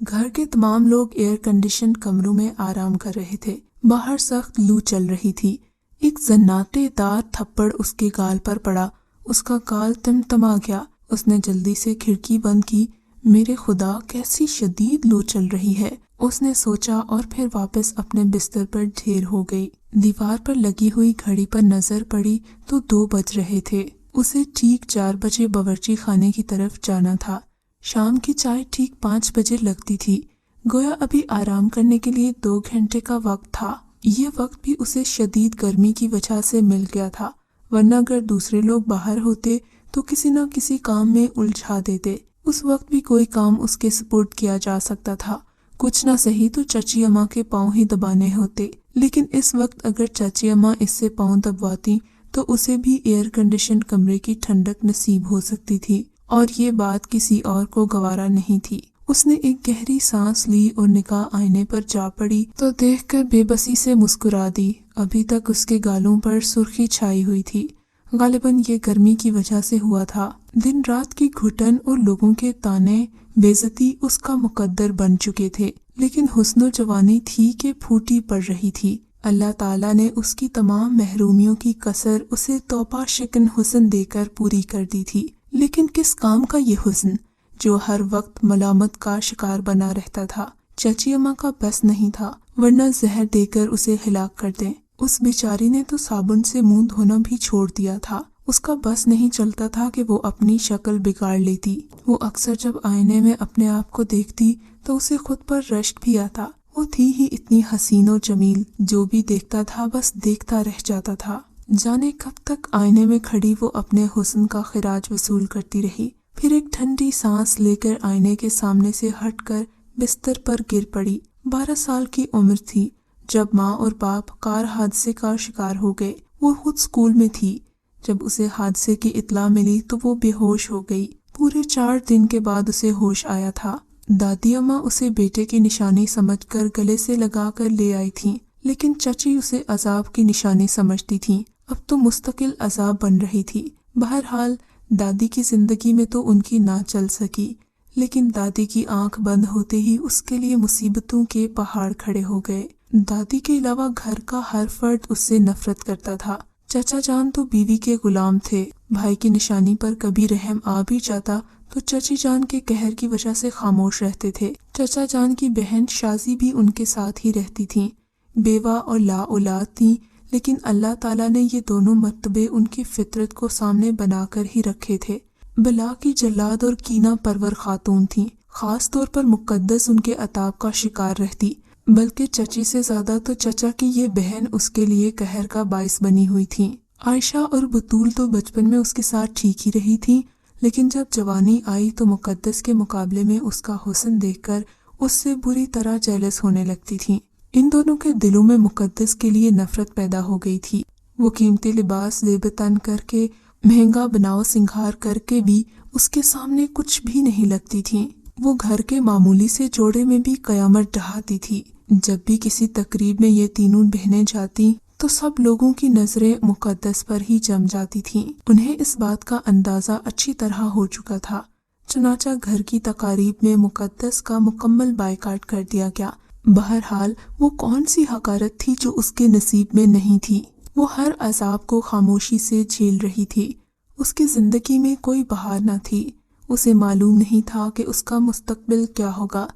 گھر کے تمام لوگ ایئر کنڈیشن کمروں میں آرام کر رہے تھے۔ باہر سخت لو چل رہی تھی۔ ایک زناٹے دار تھپڑ اس کے گال پر پڑا۔ اس کا گال تمتما گیا۔ اس نے جلدی سے کھڑکی بند کی۔ میرے خدا، کیسی شدید لو چل رہی ہے، اس نے سوچا اور پھر واپس اپنے بستر پر ڈھیر ہو گئی۔ دیوار پر لگی ہوئی گھڑی پر نظر پڑی تو 2 بج رہے تھے۔ اسے ٹھیک 4 بجے باورچی خانے کی طرف جانا تھا۔ شام کی چائے ٹھیک 5 بجے لگتی تھی۔ گویا ابھی آرام کرنے کے لیے 2 گھنٹے کا وقت تھا۔ یہ وقت بھی اسے شدید گرمی کی وجہ سے مل گیا تھا، ورنہ اگر دوسرے لوگ باہر ہوتے تو کسی نہ کسی کام میں الجھا دیتے۔ اس وقت بھی کوئی کام اس کے سپرد کیا جا سکتا تھا۔ کچھ نہ سہی تو چچی اماں کے پاؤں ہی دبانے ہوتے، لیکن اس وقت اگر چچی اماں اس سے پاؤں دبواتی تو اسے بھی ایئر کنڈیشن کمرے کی ٹھنڈک نصیب ہو سکتی تھی، اور یہ بات کسی اور کو گوارا نہیں تھی۔ اس نے ایک گہری سانس لی اور نگاہ آئینے پر جا پڑی تو دیکھ کر بے بسی سے مسکرا دی۔ ابھی تک اس کے گالوں پر سرخی چھائی ہوئی تھی۔ غالباً یہ گرمی کی وجہ سے ہوا تھا۔ دن رات کی گھٹن اور لوگوں کے طعنے بے عزتی اس کا مقدر بن چکے تھے، لیکن حسن و جوانی تھی کہ پھوٹی پڑ رہی تھی۔ اللہ تعالیٰ نے اس کی تمام محرومیوں کی کسر اسے توبہ شکن حسن دے کر پوری کر دی تھی۔ لیکن کس کام کا یہ حسن جو ہر وقت ملامت کا شکار بنا رہتا تھا؟ چچی اماں کا بس نہیں تھا، ورنہ زہر دے کر اسے ہلاک کر دیں۔ اس بیچاری نے تو صابن سے منہ دھونا بھی چھوڑ دیا تھا۔ اس کا بس نہیں چلتا تھا کہ وہ اپنی شکل بگاڑ لیتی۔ وہ اکثر جب آئینے میں اپنے آپ کو دیکھتی تو اسے خود پر رشک بھی آتا۔ وہ تھی ہی اتنی حسین و جمیل، جو بھی دیکھتا تھا بس دیکھتا رہ جاتا تھا۔ جانے کب تک آئینے میں کھڑی وہ اپنے حسن کا خراج وصول کرتی رہی، پھر ایک ٹھنڈی سانس لے کر آئینے کے سامنے سے ہٹ کر بستر پر گر پڑی۔ 12 سال کی عمر تھی جب ماں اور باپ کار حادثے کا شکار ہو گئے۔ وہ خود اسکول میں تھی جب اسے حادثے کی اطلاع ملی تو وہ بے ہوش ہو گئی۔ پورے 4 دن کے بعد اسے ہوش آیا تھا۔ دادی اماں اسے بیٹے کی نشانی سمجھ کر گلے سے لگا کر لے آئی تھیں، لیکن چچی اسے عذاب کی نشانی سمجھتی تھیں۔ اب تو مستقل عذاب بن رہی تھی۔ بہرحال دادی کی زندگی میں تو ان کی نہ چل سکی، لیکن دادی کی آنکھ بند ہوتے ہی اس کے لیے مصیبتوں کے پہاڑ کھڑے ہو گئے۔ دادی کے علاوہ گھر کا ہر فرد اس سے نفرت کرتا تھا۔ چچا جان تو بیوی کے غلام تھے۔ بھائی کی نشانی پر کبھی رحم آ بھی جاتا تو چچی جان کے قہر کی وجہ سے خاموش رہتے تھے۔ چچا جان کی بہن شازی بھی ان کے ساتھ ہی رہتی تھیں۔ بیوہ اور لا اولاد تھیں، لیکن اللہ تعالیٰ نے یہ دونوں مرتبے ان کی فطرت کو سامنے بنا کر ہی رکھے تھے۔ بلا کی جلاد اور کینہ پرور خاتون تھیں۔ خاص طور پر مقدس ان کے عطاب کا شکار رہتی، بلکہ چچی سے زیادہ تو چچا کی یہ بہن اس کے لیے قہر کا باعث بنی ہوئی تھیں۔ عائشہ اور بطول تو بچپن میں اس کے ساتھ ٹھیک ہی رہی تھیں، لیکن جب جوانی آئی تو مقدس کے مقابلے میں اس کا حسن دیکھ کر اس سے بری طرح جیلس ہونے لگتی تھیں۔ ان دونوں کے دلوں میں مقدس کے لیے نفرت پیدا ہو گئی تھی۔ وہ قیمتی لباس زیب تن کر کے، مہنگا بناؤ سنگھار کر کے بھی اس کے سامنے کچھ بھی نہیں لگتی تھیں۔ وہ گھر کے معمولی سے جوڑے میں بھی قیامت ڈھاتی تھی۔ جب بھی کسی تقریب میں یہ تینوں بہنیں جاتی تو سب لوگوں کی نظریں مقدس پر ہی جم جاتی تھیں۔ انہیں اس بات کا اندازہ اچھی طرح ہو چکا تھا، چنانچہ گھر کی تقاریب میں مقدس کا مکمل بائیکاٹ کر دیا گیا۔ بہرحال وہ کون سی حقارت تھی جو اس کے نصیب میں نہیں تھی؟ وہ ہر عذاب کو خاموشی سے جھیل رہی تھی۔ اس کی زندگی میں کوئی بہار نہ تھی۔ اسے معلوم نہیں تھا کہ اس کا مستقبل کیا ہوگا۔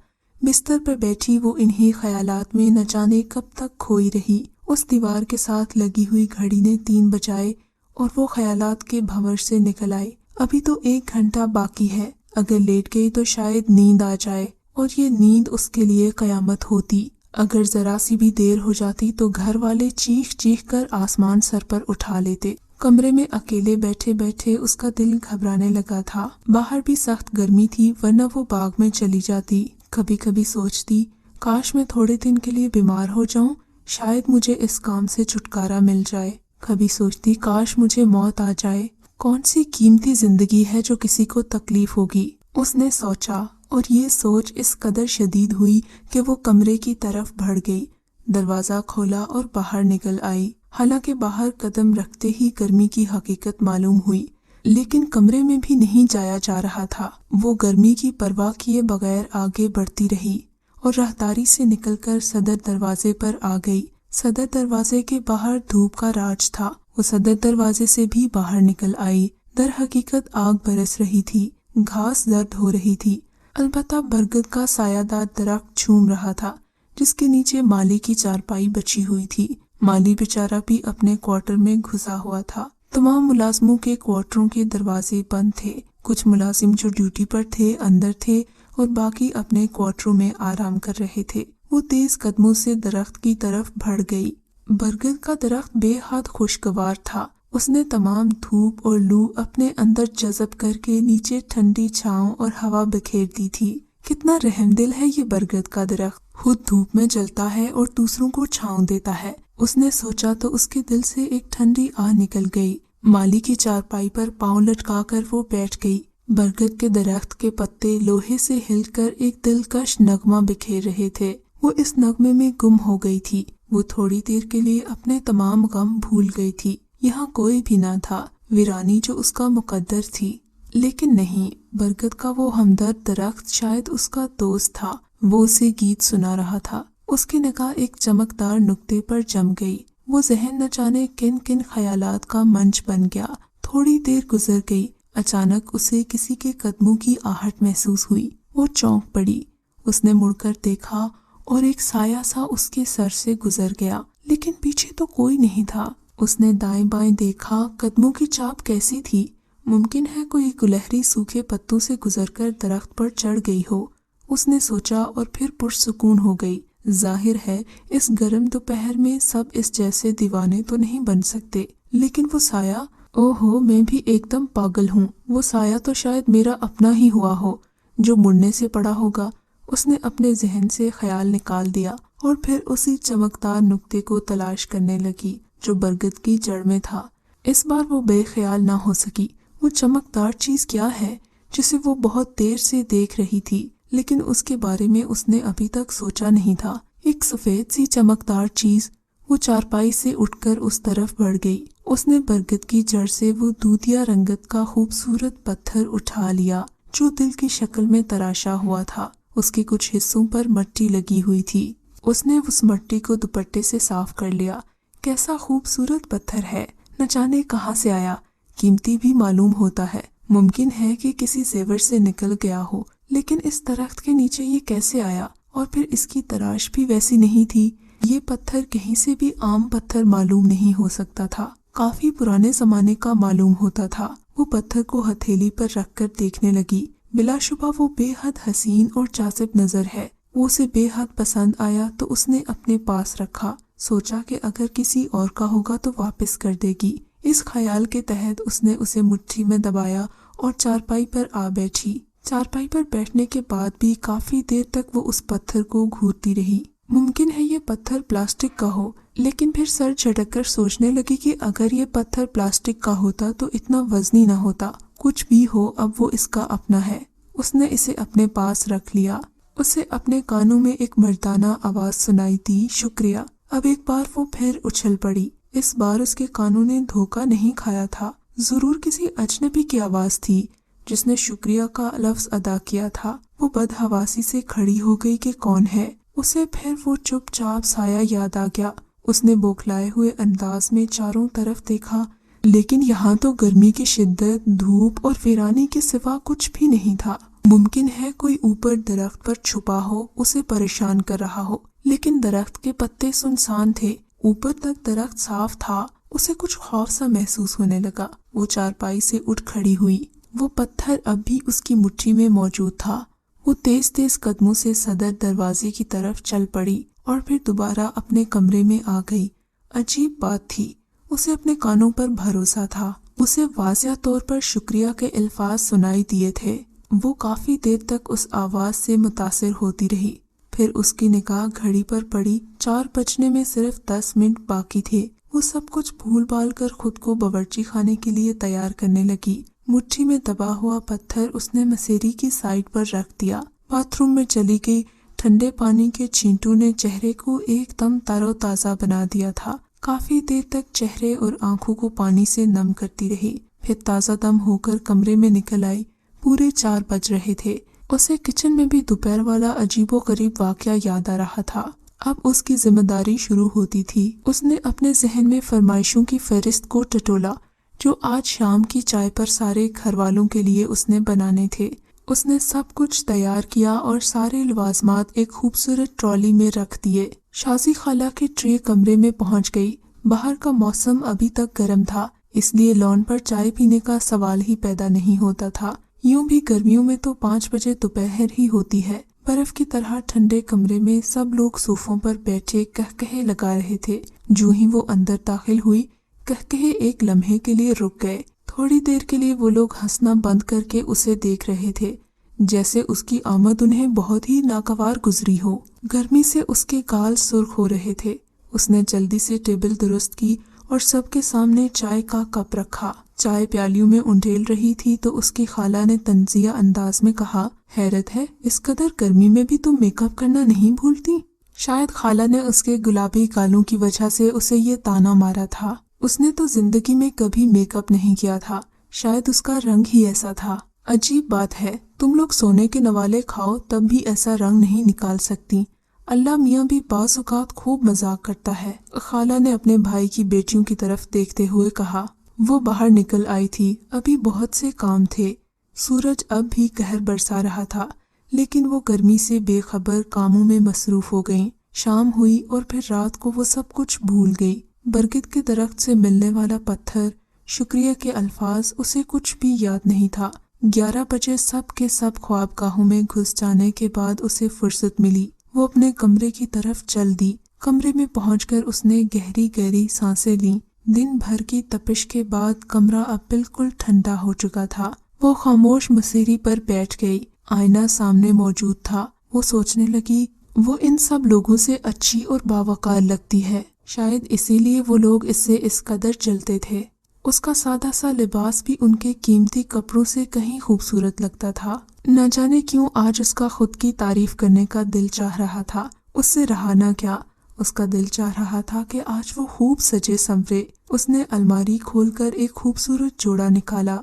بستر پر بیٹھی وہ انہی خیالات میں نہ جانے کب تک کھوئی رہی۔ اس دیوار کے ساتھ لگی ہوئی گھڑی نے 3 بجائے اور وہ خیالات کے بھنور سے نکل آئی۔ ابھی تو 1 گھنٹہ باقی ہے۔ اگر لیٹ گئی تو شاید نیند آ جائے، اور یہ نیند اس کے لیے قیامت ہوتی۔ اگر ذرا سی بھی دیر ہو جاتی تو گھر والے چیخ چیخ کر آسمان سر پر اٹھا لیتے۔ کمرے میں اکیلے بیٹھے بیٹھے اس کا دل گھبرانے لگا تھا۔ باہر بھی سخت گرمی تھی، ورنہ وہ باغ میں چلی جاتی۔ کبھی کبھی سوچتی کاش میں تھوڑے دن کے لیے بیمار ہو جاؤں، شاید مجھے اس کام سے چھٹکارا مل جائے۔ کبھی سوچتی کاش مجھے موت آ جائے، کون سی قیمتی زندگی ہے جو کسی کو تکلیف ہوگی۔ اس نے سوچا، اور یہ سوچ اس قدر شدید ہوئی کہ وہ کمرے کی طرف بڑھ گئی، دروازہ کھولا اور باہر نکل آئی۔ حالانکہ باہر قدم رکھتے ہی گرمی کی حقیقت معلوم ہوئی۔ लेकिन कमरे में भी नहीं जाया जा रहा था। वो गर्मी की परवाह किए बगैर आगे बढ़ती रही और राहदारी से निकलकर सदर दरवाजे पर आ गई। सदर दरवाजे के बाहर धूप का राज था। वो सदर दरवाजे से भी बाहर निकल आई। दर हकीकत आग बरस रही थी, घास जर्द हो रही थी। अलबत्ता बरगद का सायादार दरख्त झूम रहा था, जिसके नीचे माली की चारपाई बची हुई थी। माली बेचारा भी अपने क्वार्टर में घुसा हुआ था। तमाम मुलाजमों के क्वार्टरों के दरवाजे बंद थे। कुछ मुलाजिम जो ड्यूटी पर थे अंदर थे और बाकी अपने क्वार्टरों में आराम कर रहे थे। वो तेज कदमों से दरख्त की तरफ बढ़ गई। बरगद का दरख्त बेहद खुशगवार था। उसने तमाम धूप और लू अपने अंदर जज़ब करके नीचे ठंडी छांव और हवा बिखेर दी थी। कितना रहमदिल है ये बरगद का दरख्त, खुद धूप में जलता है और दूसरों को छांव देता है। उसने सोचा तो उसके दिल से एक ठंडी आह निकल गई। माली की चारपाई पर पांव लटकाकर वो बैठ गई। बरगद के दरख्त के पत्ते लोहे से हिलकर एक दिलकश नगमा बिखेर रहे थे। वो इस नगमे में गुम हो गई थी। वो थोड़ी देर के लिए अपने तमाम गम भूल गई थी। यहाँ कोई भी ना था, वीरानी जो उसका मुकद्दर थी। लेकिन नहीं, बरगद का वो हमदर्द दरख्त शायद उसका दोस्त था। वो उसे गीत सुना रहा था। उसकी निगाह एक चमकदार नुक्ते पर जम गई। वो जहन न जाने किन किन ख्यालात का मंच बन गया। थोड़ी देर गुजर गई। अचानक उसे किसी के कदमों की आहट महसूस हुई। वो चौंक पड़ी। उसने मुड़कर देखा और एक साया सा उसके सर से गुजर गया, लेकिन पीछे तो कोई नहीं था। उसने दाएं बाएं देखा, कदमों की चाप कैसी थी। मुमकिन है कोई गुलहरी सूखे पत्तों से गुजरकर दरख्त पर चढ़ गई हो, उसने सोचा और फिर पुरसुकून हो गई। जाहिर है इस गर्म दोपहर में सब इस जैसे दीवाने तो नहीं बन सकते। लेकिन वो साया, ओहो, मैं भी एकदम पागल हूँ। वो साया तो शायद मेरा अपना ही हुआ हो जो मुड़ने से पड़ा होगा। उसने अपने जहन से ख्याल निकाल दिया और फिर उसी चमकदार नुक्ते को तलाश करने लगी जो बरगद की जड़ में था। इस बार वो बेख्याल ना हो सकी। वो चमकदार चीज क्या है जिसे वो बहुत देर से देख रही थी, लेकिन उसके बारे में उसने अभी तक सोचा नहीं था। एक सफेद सी चमकदार चीज। वो चारपाई से उठकर उस तरफ बढ़ गई। उसने बरगद की जड़ से वो दूधिया रंगत का खूबसूरत पत्थर उठा लिया जो दिल की शक्ल में तराशा हुआ था। उसके कुछ हिस्सों पर मट्टी लगी हुई थी। उसने उस मट्टी को दुपट्टे से साफ कर लिया। कैसा खूबसूरत पत्थर है, न जाने कहाँ से आया। कीमती भी मालूम होता है। मुमकिन है कि किसी जेवर से निकल गया हो, लेकिन इस दरख्त के नीचे ये कैसे आया? और फिर इसकी तराश भी वैसी नहीं थी। ये पत्थर कहीं से भी आम पत्थर मालूम नहीं हो सकता था, काफी पुराने जमाने का मालूम होता था। वो पत्थर को हथेली पर रखकर देखने लगी। बिलाशुबा वो बेहद हसीन और जाजिब नजर है। वो उसे बेहद पसंद आया तो उसने अपने पास रखा। सोचा कि अगर किसी और का होगा तो वापस कर देगी। इस ख्याल के तहत उसने उसे मुट्ठी में दबाया और चारपाई पर आ बैठी। चारपाई पर बैठने के बाद भी काफी देर तक वो उस पत्थर को घूरती रही। मुमकिन है ये पत्थर प्लास्टिक का हो, लेकिन फिर सर झटक सोचने लगी कि अगर ये पत्थर प्लास्टिक का होता तो इतना वजनी ना होता। कुछ भी हो, अब वो इसका अपना है। उसने इसे अपने पास रख लिया। उसे अपने कानों में एक मर्दाना आवाज सुनाई दी, शुक्रिया। अब एक बार वो फिर उछल पड़ी। इस बार उसके कानों ने धोखा नहीं खाया था। जरूर किसी अजनबी की आवाज थी जिसने शुक्रिया का लफ्ज अदा किया था। वो बदहवासी से खड़ी हो गई कि कौन है। उसे फिर वो चुपचाप साया याद आ गया। उसने बौखलाए हुए अंदाज में चारों तरफ देखा, लेकिन यहाँ तो गर्मी की शिद्दत, धूप और वीरानी के सिवा कुछ भी नहीं था। मुमकिन है कोई ऊपर दरख्त पर छुपा हो, उसे परेशान कर रहा हो, लेकिन दरख्त के पत्ते सुनसान थे। ऊपर तक दरख्त साफ था। उसे कुछ खौफ सा महसूस होने लगा। वो चारपाई से उठ खड़ी हुई। वो पत्थर अब भी उसकी मुट्ठी में मौजूद था। वो तेज तेज कदमों से सदर दरवाजे की तरफ चल पड़ी और फिर दोबारा अपने कमरे में आ गई। अजीब बात थी, उसे अपने कानों पर भरोसा था। उसे वाज़िया तौर पर शुक्रिया के अल्फाज सुनाई दिए थे। वो काफी देर तक उस आवाज से मुतासिर होती रही। फिर उसकी निगाह घड़ी पर पड़ी। 4 बजने में सिर्फ 10 मिनट बाकी थे। वो सब कुछ भूल भाल कर खुद को बावर्ची खाने के लिए तैयार करने लगी। मुट्ठी में दबा हुआ पत्थर उसने मसेरी की साइड पर रख दिया। बाथरूम में चली गई। ठंडे पानी के छींटों ने चेहरे को एकदम तरोताजा बना दिया था। काफी देर तक चेहरे और आंखों को पानी से नम करती रही। फिर ताज़ा दम होकर कमरे में निकल आई। पूरे 4 बज रहे थे। उसे किचन में भी दोपहर वाला अजीबोगरीब वाकया याद आ रहा था। अब उसकी जिम्मेदारी शुरू होती थी। उसने अपने जहन में फरमाइशों की फहरिस्त को टटोला जो आज शाम की चाय पर सारे घर वालों के लिए उसने बनाने थे। उसने सब कुछ तैयार किया और सारे लवाजमात एक खूबसूरत ट्रॉली में रख दिए। शाजी खाला की ट्रे कमरे में पहुंच गई। बाहर का मौसम अभी तक गर्म था, इसलिए लॉन पर चाय पीने का सवाल ही पैदा नहीं होता था। यूं भी गर्मियों में तो 5 बजे दोपहर ही होती है। बर्फ की तरह ठंडे कमरे में सब लोग सोफों पर बैठे कहकहे लगा रहे थे। जो ही वो अंदर दाखिल हुई, कहकहे एक लम्हे के लिए रुक गए। थोड़ी देर के लिए वो लोग हंसना बंद करके उसे देख रहे थे, जैसे उसकी आमद उन्हें बहुत ही नागवार गुजरी हो। गर्मी से उसके गाल सुर्ख हो रहे थे। उसने जल्दी से टेबल दुरुस्त की और सबके सामने चाय का कप रखा। चाय प्यालियों में उंडेल रही थी तो उसकी खाला ने तंजिया अंदाज में कहा, हैरत है, इस कदर गर्मी में भी तुम मेकअप करना नहीं भूलती। शायद खाला ने उसके गुलाबी गालों की वजह से उसे ये ताना मारा था। उसने तो जिंदगी में कभी मेकअप नहीं किया था, शायद उसका रंग ही ऐसा था। अजीब बात है, तुम लोग सोने के नवाले खाओ तब भी ऐसा रंग नहीं निकाल सकती। अल्लाह मियाँ भी बाज़ औक़ात खूब मजाक करता है। खाला ने अपने भाई की बेटियों की तरफ देखते हुए कहा। वो बाहर निकल आई थी। अभी बहुत से काम थे। सूरज अब भी कहर बरसा रहा था, लेकिन वो गर्मी से बेखबर कामों में मसरूफ हो गईं। शाम हुई और फिर रात को वो सब कुछ भूल गई। बरगद के दरख्त से मिलने वाला पत्थर, शुक्रिया के अल्फाज, उसे कुछ भी याद नहीं था। 11 बजे सब के सब ख्वाबगाहों में घुस जाने के बाद उसे फुर्सत मिली। वो अपने कमरे की तरफ चल दी। कमरे में पहुंचकर उसने गहरी गहरी सांसें लीं। दिन भर की तपिश के बाद कमरा अब बिल्कुल ठंडा हो चुका था। वो खामोश मसीरी पर बैठ गई। आईना सामने मौजूद था। वो सोचने लगी, वो इन सब लोगों से अच्छी और बावकार लगती है। शायद इसीलिए वो लोग इससे इस कदर जलते थे। उसका सादा सा लिबास भी उनके कीमती कपड़ों से कहीं खूबसूरत लगता था। न जाने क्यों आज उसका खुद की तारीफ करने का दिल चाह रहा था। उससे रहा न क्या, उसका दिल चाह रहा था कि आज वो खूब सजे संवरे। उसने अलमारी खोलकर एक खूबसूरत जोड़ा निकाला।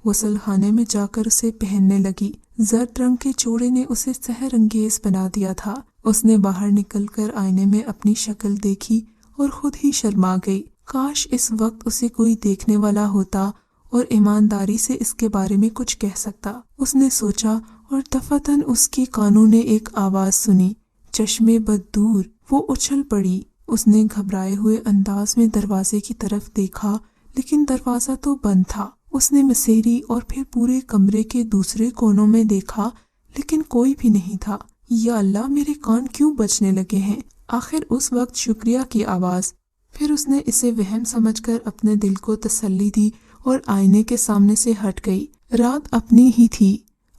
गुस्ल खाने में जाकर उसे पहनने लगी। जर्द रंग के जोड़े ने उसे सहर अंगेज बना दिया था। उसने बाहर निकलकर आईने में अपनी शक्ल देखी और खुद ही शर्मा गई। काश इस वक्त उसे कोई देखने वाला होता और ईमानदारी से इसके बारे में कुछ कह सकता। उसने सोचा और दफातन उसके कानों ने एक आवाज सुनी, चश्मे बद दूर। वो उछल पड़ी। उसने घबराए हुए अंदाज में दरवाजे की तरफ देखा, लेकिन दरवाजा तो बंद था। उसने मसेरी और फिर पूरे कमरे के दूसरे कोनों में देखा, लेकिन कोई भी नहीं था। या अल्लाह, मेरे कान क्यों बजने लगे हैं? आखिर उस वक्त शुक्रिया की आवाज। फिर उसने इसे वहम समझकर अपने दिल को तसल्ली दी और आईने के सामने से हट गई। रात अपनी ही थी।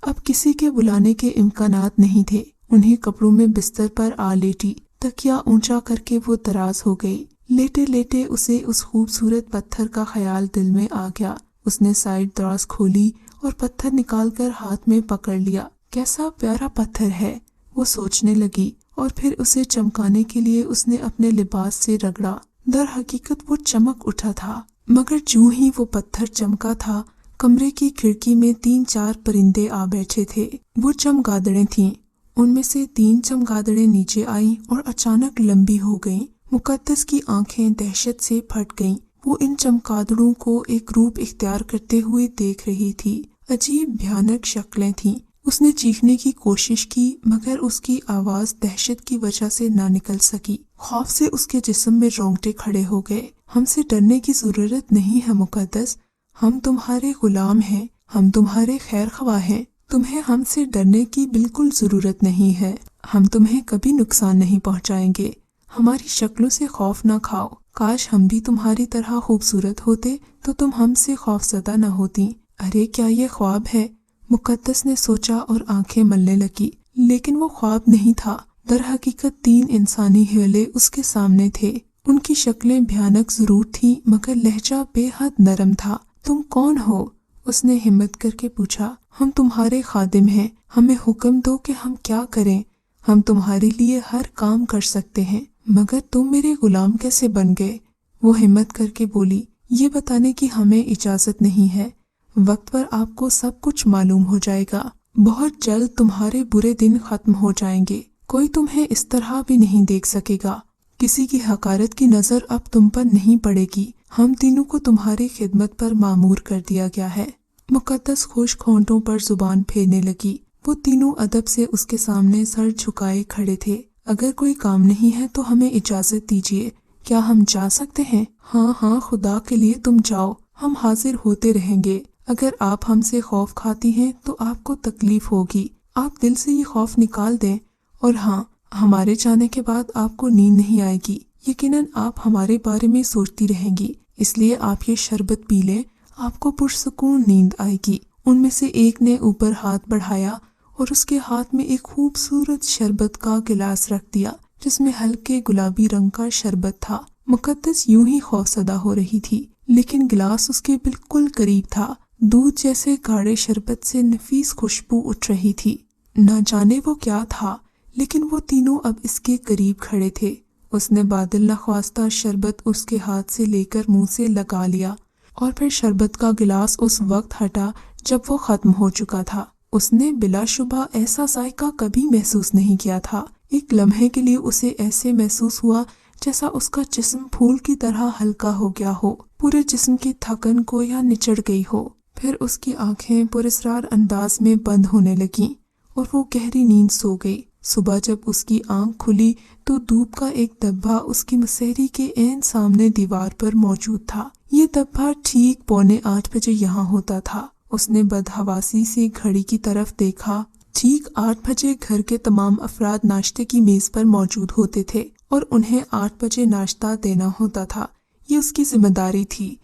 अब किसी के बुलाने के इम्कानात नहीं थे। उन्हीं कपड़ों में बिस्तर पर आ लेटी। तकिया ऊंचा करके वो दराज हो गई। लेटे लेटे उसे उस खूबसूरत पत्थर का ख्याल दिल में आ गया। उसने साइड दराज खोली और पत्थर निकालकर हाथ में पकड़ लिया। कैसा प्यारा पत्थर है, वो सोचने लगी। और फिर उसे चमकाने के लिए उसने अपने लिबास से रगड़ा। दर हकीकत वो चमक उठा था, मगर जो ही वो पत्थर चमका था, कमरे की खिड़की में 3-4 परिंदे आ बैठे थे। वो चमगादड़ें थीं। उनमें से 3 चमगादड़ें नीचे आईं और अचानक लंबी हो गईं। मुकद्दस की आंखें दहशत से फट गईं। वो इन चमगादड़ों को एक रूप इख्तियार करते हुए देख रही थी। अजीब भयानक शक्लें थीं। उसने चीखने की कोशिश की, मगर उसकी आवाज दहशत की वजह से ना निकल सकी। खौफ से उसके जिस्म में रोंगटे खड़े हो गए। हमसे डरने की जरूरत नहीं है मुकद्दस, हम तुम्हारे गुलाम हैं, हम तुम्हारे खैर ख्वाह हैं। तुम्हें हमसे डरने की बिल्कुल जरूरत नहीं है। हम तुम्हें कभी नुकसान नहीं पहुंचाएंगे। हमारी शक्लों से खौफ ना खाओ। काश हम भी तुम्हारी तरह खूबसूरत होते तो तुम हमसे खौफजदा न होती। अरे क्या ये ख्वाब है? मुकद्दस ने सोचा और आंखें मलने लगी, लेकिन वो ख्वाब नहीं था। दर हकीकत 3 इंसानी ह्वेले उसके सामने थे। उनकी शक्लें भयानक जरूर थीं, मगर लहजा बेहद नरम था। तुम कौन हो? उसने हिम्मत करके पूछा। हम तुम्हारे खादिम हैं, हमें हुक्म दो कि हम क्या करें। हम तुम्हारे लिए हर काम कर सकते हैं, मगर तुम मेरे गुलाम कैसे बन गए? वो हिम्मत करके बोली, یہ بتانے کی ہمیں اجازت نہیں ہے۔ وقت پر آپ کو سب کچھ معلوم ہو جائے گا۔ بہت جلد تمہارے برے دن ختم ہو جائیں گے، کوئی تمہیں اس طرح بھی نہیں دیکھ سکے گا، کسی کی حقارت کی نظر اب تم پر نہیں پڑے گی۔ ہم تینوں کو تمہاری خدمت پر مامور کر دیا گیا ہے۔ مقدس خشک ہونٹوں پر زبان پھیرنے لگی۔ وہ تینوں ادب سے اس کے سامنے سر جھکائے کھڑے تھے۔ اگر کوئی کام نہیں ہے تو ہمیں اجازت دیجیے، کیا ہم جا سکتے ہیں؟ ہاں ہاں، خدا کے لیے تم جاؤ، ہم حاضر ہوتے رہیں گے۔ اگر آپ ہم سے خوف کھاتی ہیں تو آپ کو تکلیف ہوگی، آپ دل سے یہ خوف نکال دیں۔ اور ہاں، ہمارے جانے کے بعد آپ کو نیند نہیں آئے گی، یقیناً آپ ہمارے بارے میں سوچتی رہیں گی، اس لیے آپ یہ شربت پی لیں، آپ کو پرسکون نیند آئے گی۔ ان میں سے ایک نے اوپر ہاتھ بڑھایا اور اس کے ہاتھ میں ایک خوبصورت شربت کا گلاس رکھ دیا جس میں ہلکے گلابی رنگ کا شربت تھا۔ مقدس یوں ہی خوفزدہ ہو رہی تھی، لیکن گلاس اس کے بالکل قریب تھا۔ دودھ جیسے گاڑھے شربت سے نفیس خوشبو اٹھ رہی تھی۔ نہ جانے وہ کیا تھا، لیکن وہ تینوں اب اس کے قریب کھڑے تھے۔ اس نے بادل نخواستہ شربت اس کے ہاتھ سے لے کر منہ سے لگا لیا اور پھر شربت کا گلاس اس وقت ہٹا جب وہ ختم ہو چکا تھا۔ اس نے بلا شبہ ایسا ذائقہ کبھی محسوس نہیں کیا تھا۔ ایک لمحے کے لیے اسے ایسے محسوس ہوا جیسا اس کا جسم پھول کی طرح ہلکا ہو گیا ہو، پورے جسم کی تھکن گویا نچڑ گئی ہو۔ پھر اس کی آنکھیں پراسرار انداز میں بند ہونے لگیں اور وہ گہری نیند سو گئی۔ صبح جب اس کی آنکھ کھلی تو دھوپ کا ایک دبا اس کی مسحری کے عین سامنے دیوار پر موجود تھا۔ یہ دبا ٹھیک 7:45 بجے یہاں ہوتا تھا۔ اس نے بدحواسی سے گھڑی کی طرف دیکھا۔ ٹھیک 8 بجے گھر کے تمام افراد ناشتے کی میز پر موجود ہوتے تھے اور انہیں 8 بجے ناشتہ دینا ہوتا تھا۔ یہ اس کی ذمہ داری تھی۔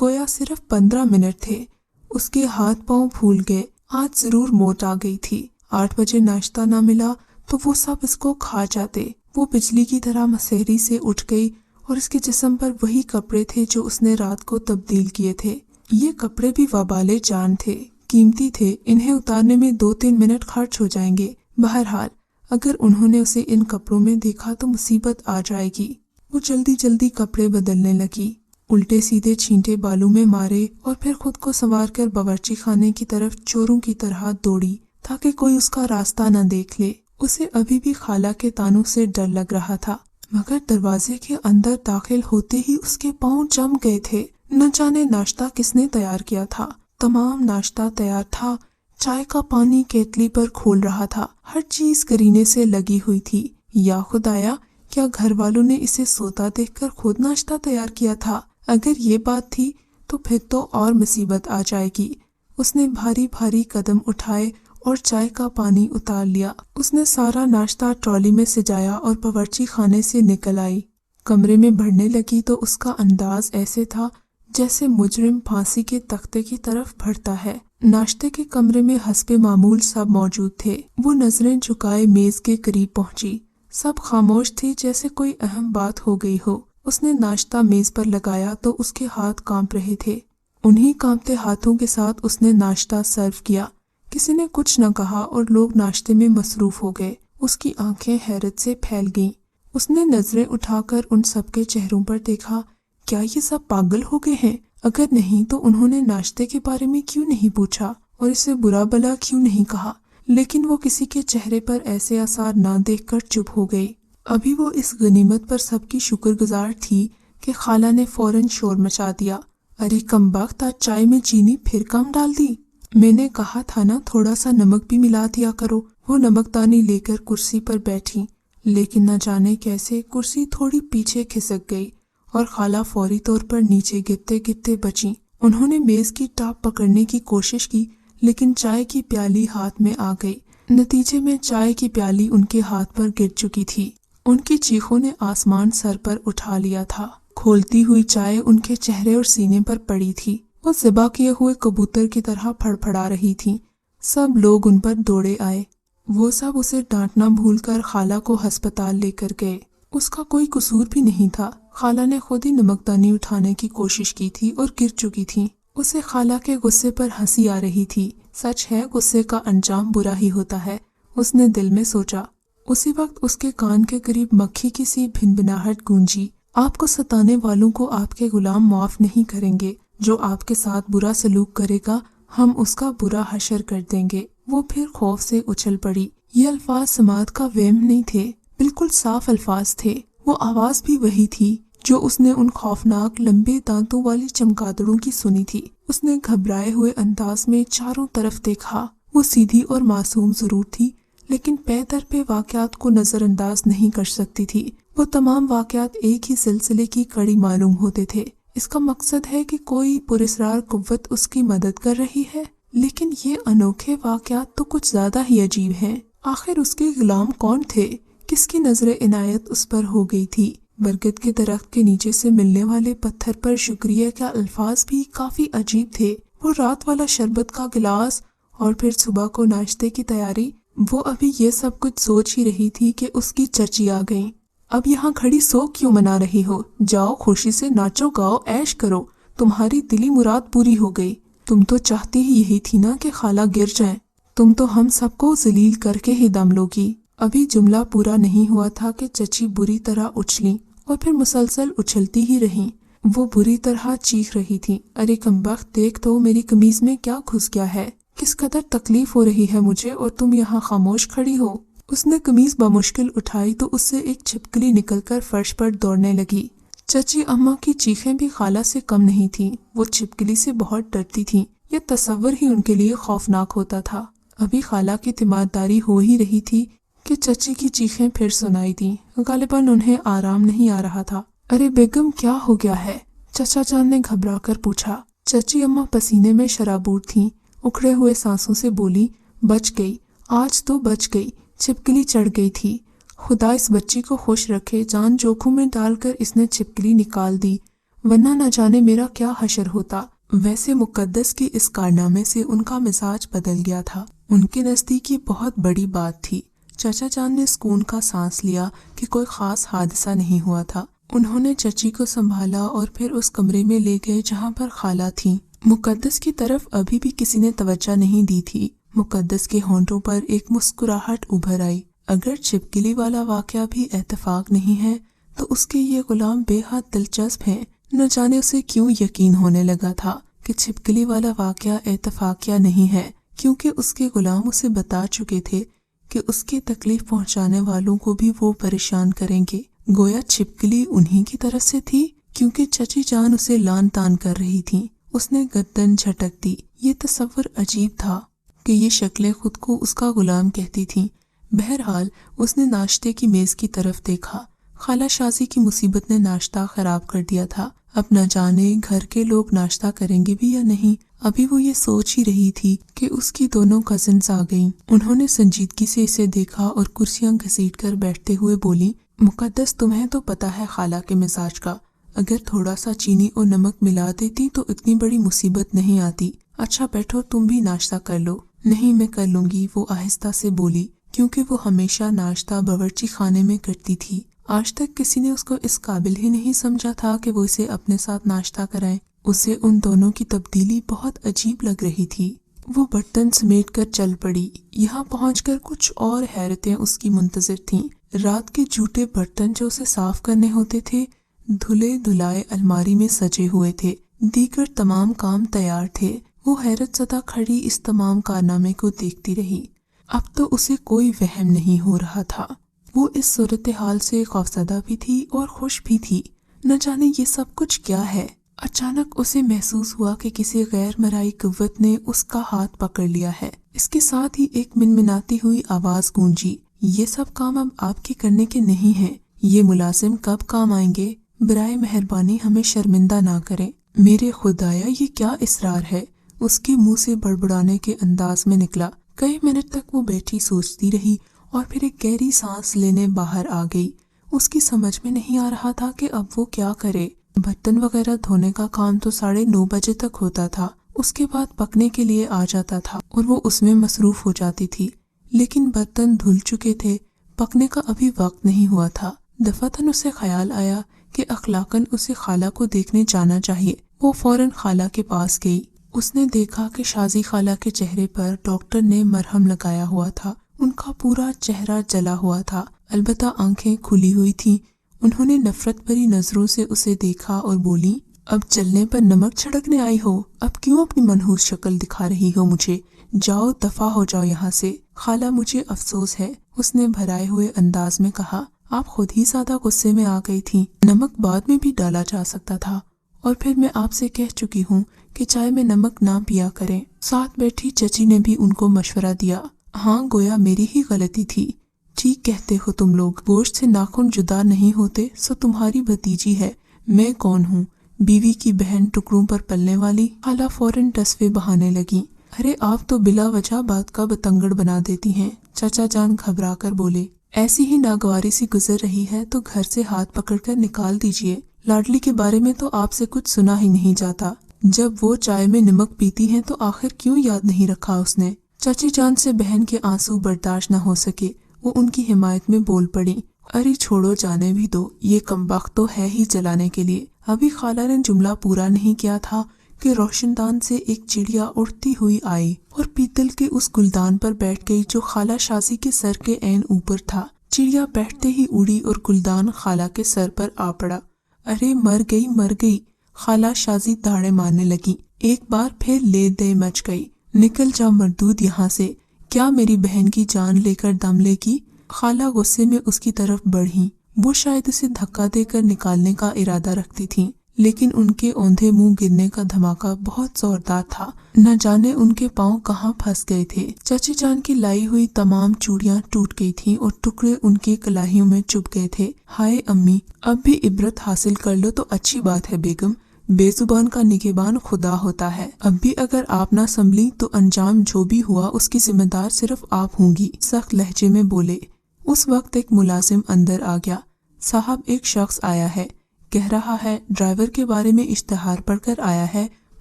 گویا صرف 15 منٹ تھے۔ اس کے ہاتھ پاؤں پھول گئے، آج ضرور موت آ گئی تھی۔ 8 بجے ناشتہ نہ ملا تو وہ سب اس کو کھا جاتے۔ وہ بجلی کی طرح مسحری سے اٹھ گئی اور اس کے جسم پر وہی کپڑے تھے جو اس نے رات کو تبدیل کیے تھے۔ یہ کپڑے بھی وبال جان تھے، قیمتی تھے، انہیں اتارنے میں 2-3 منٹ خرچ ہو جائیں گے۔ بہرحال اگر انہوں نے اسے ان کپڑوں میں دیکھا تو مصیبت آ جائے گی۔ وہ جلدی جلدی کپڑے بدلنے لگی، الٹے سیدھے چھینٹے بالوں میں مارے اور پھر خود کو سنوار کر باورچی خانے کی طرف چوروں کی طرح دوڑی تاکہ کوئی اس کا راستہ نہ دیکھ لے۔ اسے ابھی بھی خالہ کے تانوں سے ڈر لگ رہا تھا، مگر دروازے کے اندر داخل ہوتے ہی اس کے پاؤں جم گئے تھے۔ نہ جانے ناشتہ کس نے تیار کیا تھا۔ تمام ناشتہ تیار تھا، چائے کا پانی کیتلی پر کھول رہا تھا، ہر چیز کرینے سے لگی ہوئی تھی۔ یا خدایا، کیا گھر والوں نے اسے سوتا دیکھ کر خود ناشتہ تیار کیا تھا؟ اگر یہ بات تھی تو پھر تو اور مصیبت آ جائے گی۔ اس نے بھاری بھاری قدم اٹھائے اور چائے کا پانی اتار لیا۔ اس نے سارا ناشتہ ٹرالی میں سجایا اور باورچی خانے سے نکل آئی۔ کمرے میں بڑھنے لگی تو اس کا انداز ایسے تھا جیسے مجرم پھانسی کے تختے کی طرف بڑھتا ہے۔ ناشتے کے کمرے میں حسب معمول سب موجود تھے۔ وہ نظریں جھکائے میز کے قریب پہنچی۔ سب خاموش تھی جیسے کوئی اہم بات ہو گئی ہو۔ اس نے ناشتہ میز پر لگایا تو اس کے ہاتھ کانپ رہے تھے۔ انہی کانپتے ہاتھوں کے ساتھ اس نے ناشتہ سرو کیا۔ کسی نے کچھ نہ کہا اور لوگ ناشتے میں مصروف ہو گئے۔ اس کی آنکھیں حیرت سے پھیل گئیں۔ اس نے نظریں اٹھا کر ان سب کے چہروں پر دیکھا۔ کیا یہ سب پاگل ہو گئے ہیں؟ اگر نہیں تو انہوں نے ناشتے کے بارے میں کیوں نہیں پوچھا اور اسے برا بلا کیوں نہیں کہا؟ لیکن وہ کسی کے چہرے پر ایسے آثار نہ دیکھ کر چپ ہو گئی۔ ابھی وہ اس غنیمت پر سب کی شکر گزار تھی کہ خالہ نے فوراً شور مچا دیا۔ ارے کمبخت، آج چائے میں چینی پھر کم ڈال دی؟ میں نے کہا تھا نا تھوڑا سا نمک بھی ملا دیا کرو۔ وہ نمکدانی لے کر کرسی پر بیٹھی، لیکن نہ جانے کیسے کرسی تھوڑی پیچھے کھسک گئی اور خالہ فوری طور پر نیچے گرتے گرتے بچیں۔ انہوں نے میز کی ٹاپ پکڑنے کی کوشش کی لیکن چائے کی پیالی ہاتھ میں آ گئی۔ نتیجے میں چائے کی پیالی ان کے ہاتھ پر گر چکی تھی۔ ان کی چیخوں نے آسمان سر پر اٹھا لیا تھا۔ کھولتی ہوئی چائے ان کے چہرے اور سینے پر پڑی تھی۔ وہ ذبح کیے ہوئے کبوتر کی طرح پھڑ پھڑا رہی تھی۔ سب لوگ ان پر دوڑے آئے۔ وہ سب اسے ڈانٹنا بھول کر خالہ کو ہسپتال لے کر گئے۔ اس کا کوئی قصور بھی نہیں تھا۔ خالہ نے خود ہی نمکدانی اٹھانے کی کوشش کی تھی اور گر چکی تھی۔ اسے خالہ کے غصے پر ہنسی آ رہی تھی۔ سچ ہے، غصے کا انجام برا ہی ہوتا ہے، اس نے دل میں سوچا۔ اسی وقت اس کے کان کے قریب مکھی کی سی بھنبھناہٹ گونجی۔ آپ کو ستانے والوں کو آپ کے غلام معاف نہیں کریں گے، جو آپ کے ساتھ برا سلوک کرے گا ہم اس کا برا حشر کر دیں گے۔ وہ پھر خوف سے اچھل پڑی۔ یہ الفاظ سماعت کا وہم نہیں تھے، بالکل صاف الفاظ تھے۔ وہ آواز بھی وہی تھی جو اس نے ان خوفناک لمبے دانتوں والی چمگادڑوں کی سنی تھی۔ اس نے گھبرائے ہوئے انداز میں چاروں طرف دیکھا۔ وہ سیدھی اور معصوم ضرور تھی، لیکن پے در پہ واقعات کو نظر انداز نہیں کر سکتی تھی۔ وہ تمام واقعات ایک ہی سلسلے کی کڑی معلوم ہوتے تھے۔ اس کا مقصد ہے کہ کوئی پراسرار قوت اس کی مدد کر رہی ہے، لیکن یہ انوکھے واقعات تو کچھ زیادہ ہی عجیب ہیں۔ آخر اس کے غلام کون تھے؟ کس کی نظر عنایت اس پر ہو گئی تھی؟ برگد کے درخت کے نیچے سے ملنے والے پتھر پر شکریہ کا الفاظ بھی کافی عجیب تھے۔ وہ رات والا شربت کا گلاس اور پھر صبح کو ناشتے کی تیاری۔ وہ ابھی یہ سب کچھ سوچ ہی رہی تھی کہ اس کی چچی آ گئیں۔ اب یہاں کھڑی سو کیوں منا رہی ہو؟ جاؤ خوشی سے ناچو گاؤ عیش کرو، تمہاری دلی مراد پوری ہو گئی۔ تم تو چاہتی ہی یہی تھی نا کہ خالہ گر جائیں، تم تو ہم سب کو ذلیل کر کے ہی دم لوگی۔ ابھی جملہ پورا نہیں ہوا تھا کہ چچی بری طرح اچھلیں اور پھر مسلسل اچھلتی ہی رہیں۔ وہ بری طرح چیخ رہی تھی، ارے کمبخت دیکھ تو میری قمیض میں کیا گھس گیا ہے، کس قدر تکلیف ہو رہی ہے مجھے اور تم یہاں خاموش کھڑی ہو۔ اس نے قمیض بمشکل اٹھائی تو اس سے ایک چھپکلی نکل کر فرش پر دوڑنے لگی۔ چچی اماں کی چیخیں بھی خالہ سے کم نہیں تھیں۔ وہ چھپکلی سے بہت ڈرتی تھیں، یہ تصور ہی ان کے لیے خوفناک ہوتا تھا۔ ابھی خالہ کی تیمارداری ہو ہی رہی تھی کہ چچی کی چیخیں پھر سنائی دیں۔ غالباً انہیں آرام نہیں آ رہا تھا۔ ارے بیگم کیا ہو گیا ہے؟ چچا جان نے گھبرا کر پوچھا۔ چچی اماں پسینے میں شرابور تھیں، اکھڑے ہوئے سانسوں سے بولی، بچ گئی، آج تو بچ گئی، چھپکلی چڑھ گئی تھی۔ خدا اس بچی کو خوش رکھے، جان جوکھم میں ڈال کر اس نے چھپکلی نکال دی، ورنہ نہ جانے میرا کیا حشر ہوتا۔ ویسے مقدس کی اس کارنامے سے ان کا مزاج بدل گیا تھا۔ ان کے نزدیک یہ بہت بڑی بات تھی۔ چچا جان نے سکون کا سانس لیا کہ کوئی خاص حادثہ نہیں ہوا تھا۔ انہوں نے چچی کو سنبھالا اور پھر اس کمرے میں لے گئے جہاں پر خالہ تھیں۔ مقدس کی طرف ابھی بھی کسی نے توجہ نہیں دی تھی۔ مقدس کے ہونٹوں پر ایک مسکراہٹ ابھر آئی۔ اگر چھپکلی والا واقعہ بھی اتفاق نہیں ہے تو اس کے یہ غلام بے حد دلچسپ ہیں۔ نہ جانے اسے کیوں یقین ہونے لگا تھا کہ چھپکلی والا واقعہ اتفاقیہ نہیں ہے، کیونکہ اس کے غلام اسے بتا چکے تھے کہ اس کے تکلیف پہنچانے والوں کو بھی وہ پریشان کریں گے۔ گویا چھپکلی انہی کی طرف سے تھی، کیونکہ چچی جان اسے لان تان کر رہی تھیں۔ اس نے گردن جھٹک دی۔ یہ تصور عجیب تھا کہ یہ شکلیں خود کو اس کا غلام کہتی تھیں۔ بہرحال اس نے ناشتے کی میز کی طرف دیکھا۔ خالہ شازی کی مصیبت نے ناشتہ خراب کر دیا تھا۔ اب نہ جانے گھر کے لوگ ناشتہ کریں گے بھی یا نہیں۔ ابھی وہ یہ سوچ ہی رہی تھی کہ اس کی دونوں کزنز آ گئیں۔ انہوں نے سنجیدگی سے اسے دیکھا اور کرسیاں گھسیٹ کر بیٹھتے ہوئے بولی، مقدس تمہیں تو پتہ ہے خالہ کے مزاج کا، اگر تھوڑا سا چینی اور نمک ملا دیتی تو اتنی بڑی مصیبت نہیں آتی۔ اچھا بیٹھو، تم بھی ناشتہ کر لو۔ نہیں میں کر لوں گی، وہ آہستہ سے بولی، کیونکہ وہ ہمیشہ ناشتہ باورچی خانے میں کرتی تھی۔ آج تک کسی نے اس کو اس قابل ہی نہیں سمجھا تھا کہ وہ اسے اپنے ساتھ ناشتہ کرائے۔ اسے ان دونوں کی تبدیلی بہت عجیب لگ رہی تھی۔ وہ برتن سمیٹ کر چل پڑی۔ یہاں پہنچ کر کچھ اور حیرتیں اس کی منتظر تھیں۔ رات کے جھوٹے برتن جو اسے صاف کرنے ہوتے تھے دھلے دھلائے الماری میں سجے ہوئے تھے، دیگر تمام کام تیار تھے۔ وہ حیرت زدہ کھڑی اس تمام کارنامے کو دیکھتی رہی۔ اب تو اسے کوئی وہم نہیں ہو رہا تھا۔ وہ اس صورتحال سے خوفزدہ بھی تھی اور خوش بھی تھی۔ نہ جانے یہ سب کچھ کیا ہے۔ اچانک اسے محسوس ہوا کہ کسی غیر مرئی قوت نے اس کا ہاتھ پکڑ لیا ہے۔ اس کے ساتھ ہی ایک منمناتی ہوئی آواز گونجی، یہ سب کام اب آپ کے کرنے کے نہیں ہیں، یہ ملازم کب کام آئیں گے؟ برائے مہربانی ہمیں شرمندہ نہ کریں۔ میرے خدایا یہ کیا اصرار ہے؟ اس کے منہ سے بڑبڑانے کے انداز میں نکلا۔ کئی منٹ تک وہ بیٹھی سوچتی رہی اور پھر ایک گہری سانس لینے باہر آ گئی۔ اس کی سمجھ میں نہیں آ رہا تھا کہ اب وہ کیا کرے۔ برتن وغیرہ دھونے کا کام تو 9:30 بجے تک ہوتا تھا، اس کے بعد پکنے کے لیے آ جاتا تھا اور وہ اس میں مصروف ہو جاتی تھی، لیکن برتن دھل چکے تھے، پکنے کا ابھی وقت نہیں ہوا تھا۔ دفعتاً اسے خیال آیا کہ اخلاقاً اسے خالہ کو دیکھنے جانا چاہیے۔ وہ فوراً خالہ کے پاس گئی۔ اس نے دیکھا کہ شازی خالہ کے چہرے پر ڈاکٹر نے مرہم لگایا ہوا تھا۔ ان کا پورا چہرہ جلا ہوا تھا، البتہ آنکھیں کھلی ہوئی تھیں उन्होंने नफरत भरी नजरों से उसे देखा और बोली, अब चलने पर नमक छिड़कने आई हो? अब क्यों अपनी मनहूस शक्ल दिखा रही हो मुझे? जाओ, दफा हो जाओ यहाँ से। खाला, मुझे अफसोस है, उसने भराए हुए अंदाज में कहा। आप खुद ही ज्यादा गुस्से में आ गई थी। नमक बाद में भी डाला जा सकता था, और फिर मैं आपसे कह चुकी हूँ कि चाय में नमक ना पिया करें। साथ बैठी चची ने भी उनको मशवरा दिया। हाँ, गोया मेरी ही गलती थी। ठीक कहते हो तुम लोग, गोश्त से नाखून जुदा नहीं होते, सो तुम्हारी भतीजी है, मैं कौन हूँ? बीवी की बहन, टुकड़ों पर पलने वाली। खाला फौरन टसवे बहाने लगी। अरे आप तो बिला वजह बात का बतंगड़ बना देती हैं। चाचा जान घबरा कर बोले, ऐसी ही नागवारी सी गुजर रही है तो घर से हाथ पकड़कर निकाल दीजिए। लाडली के बारे में तो आपसे कुछ सुना ही नहीं जाता। जब वो चाय में नमक पीती हैं तो आखिर क्यों याद नहीं रखा उसने? चाची जान से बहन के आंसू बर्दाश्त न हो सके, वो उनकी हिमायत में बोल पड़ी। अरे छोड़ो, जाने भी दो, ये कमबख्त तो है ही जलाने के लिए। अभी खाला ने जुमला पूरा नहीं किया था कि रोशनदान से एक चिड़िया उड़ती हुई आई और पीतल के उस गुलदान पर बैठ गई जो खाला शाजी के सर के ऐन ऊपर था। चिड़िया बैठते ही उड़ी और गुलदान खाला के सर पर आ पड़ा। अरे मर गई, मर गई, खाला शाजी दाड़े मारने लगी। एक बार फिर ले दे मच गई। निकल जा मरदूद यहाँ से, क्या मेरी बहन की जान लेकर दम लेगी? खाला गुस्से में उसकी तरफ बढ़ी। वो शायद उसे धक्का देकर निकालने का इरादा रखती थीं, लेकिन उनके औंधे मुंह गिरने का धमाका बहुत जोरदार था। न जाने उनके पांव कहाँ फंस गए थे। चाची जान की लाई हुई तमाम चूड़ियां टूट गई थीं और टुकड़े उनके कलाइयों में चुभ गए थे। हाय अम्मी, अब भी इबरत हासिल कर लो तो अच्छी बात है बेगम। बेजुबान का निगहबान खुदा होता है। अब भी अगर आप ना संभली तो अंजाम जो भी हुआ उसकी जिम्मेदार सिर्फ आप होंगी, सख्त लहजे में बोले। उस वक्त एक मुलाजिम अंदर आ गया। साहब, एक शख्स आया है, कह रहा है ड्राइवर के बारे में इश्तिहार पढ़कर आया है,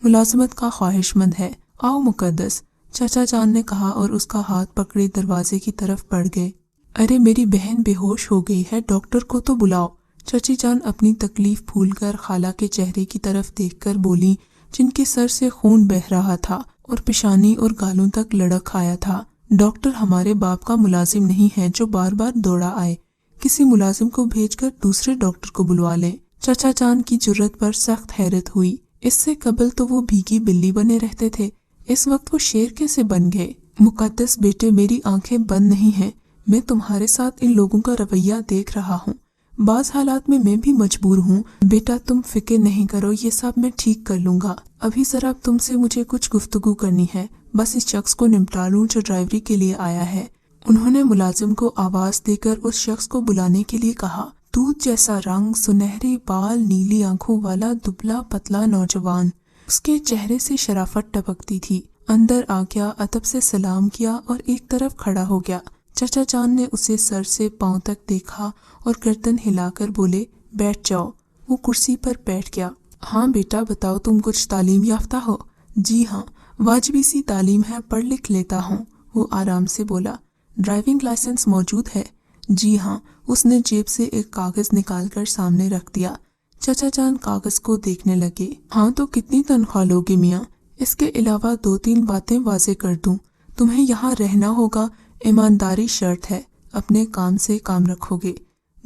मुलाजमत का ख्वाहिशमंद है, आओ मुकद्दस, चाचा जान ने कहा और उसका हाथ पकड़े दरवाजे की तरफ बढ़ गए। अरे मेरी बहन बेहोश हो गई है, डॉक्टर को तो बुलाओ। चाची जान अपनी तकलीफ भूलकर खाला के चेहरे की तरफ देखकर बोली, जिनके सर से खून बह रहा था और पेशानी और गालों तक लड़क आया था। डॉक्टर हमारे बाप का मुलाजिम नहीं है जो बार बार दौड़ा आए। किसी मुलाजिम को भेजकर दूसरे डॉक्टर को बुलवा ले। चाचा जान की जुर्रत पर सख्त हैरत हुई। इससे कबल तो वो भीगी बिल्ली बने रहते थे, इस वक्त वो शेर कैसे बन गए? मुकद्दस बेटे, मेरी आंखें बंद नहीं हैं, मैं तुम्हारे साथ इन लोगों का रवैया देख रहा हूँ। बाज हालात में मैं भी मजबूर हूँ। बेटा तुम फिक्र नहीं करो, ये सब मैं ठीक कर लूंगा। अभी जरा तुमसे मुझे कुछ गुफ्तगू करनी है, बस इस शख्स को निपटा लूं जो ड्राइवरी के लिए आया है। उन्होंने मुलाजिम को आवाज देकर उस शख्स को बुलाने के लिए कहा। दूध जैसा रंग, सुनहरे बाल, नीली आंखों वाला दुबला पतला नौजवान, उसके चेहरे से शराफत टपकती थी। अंदर आ गया, अदब से सलाम किया और एक तरफ खड़ा हो गया। चाचा जान ने उसे सर से पांव तक देखा और गर्दन हिलाकर बोले, बैठ जाओ। वो कुर्सी पर बैठ गया। हाँ बेटा बताओ, तुम कुछ तालीम याफ्ता हो? जी हाँ, वाजिबी सी तालीम है, पढ़ लिख लेता हूँ, वो आराम से बोला। ड्राइविंग लाइसेंस मौजूद है? जी हाँ। उसने जेब से एक कागज निकालकर सामने रख दिया। चाचा जान कागज को देखने लगे। हाँ तो कितनी तनख्वाह लोगे मियाँ? इसके अलावा 2-3 बातें वाजे कर दूं। तुम्हें यहाँ रहना होगा, ईमानदारी शर्त है, अपने काम से काम रखोगे।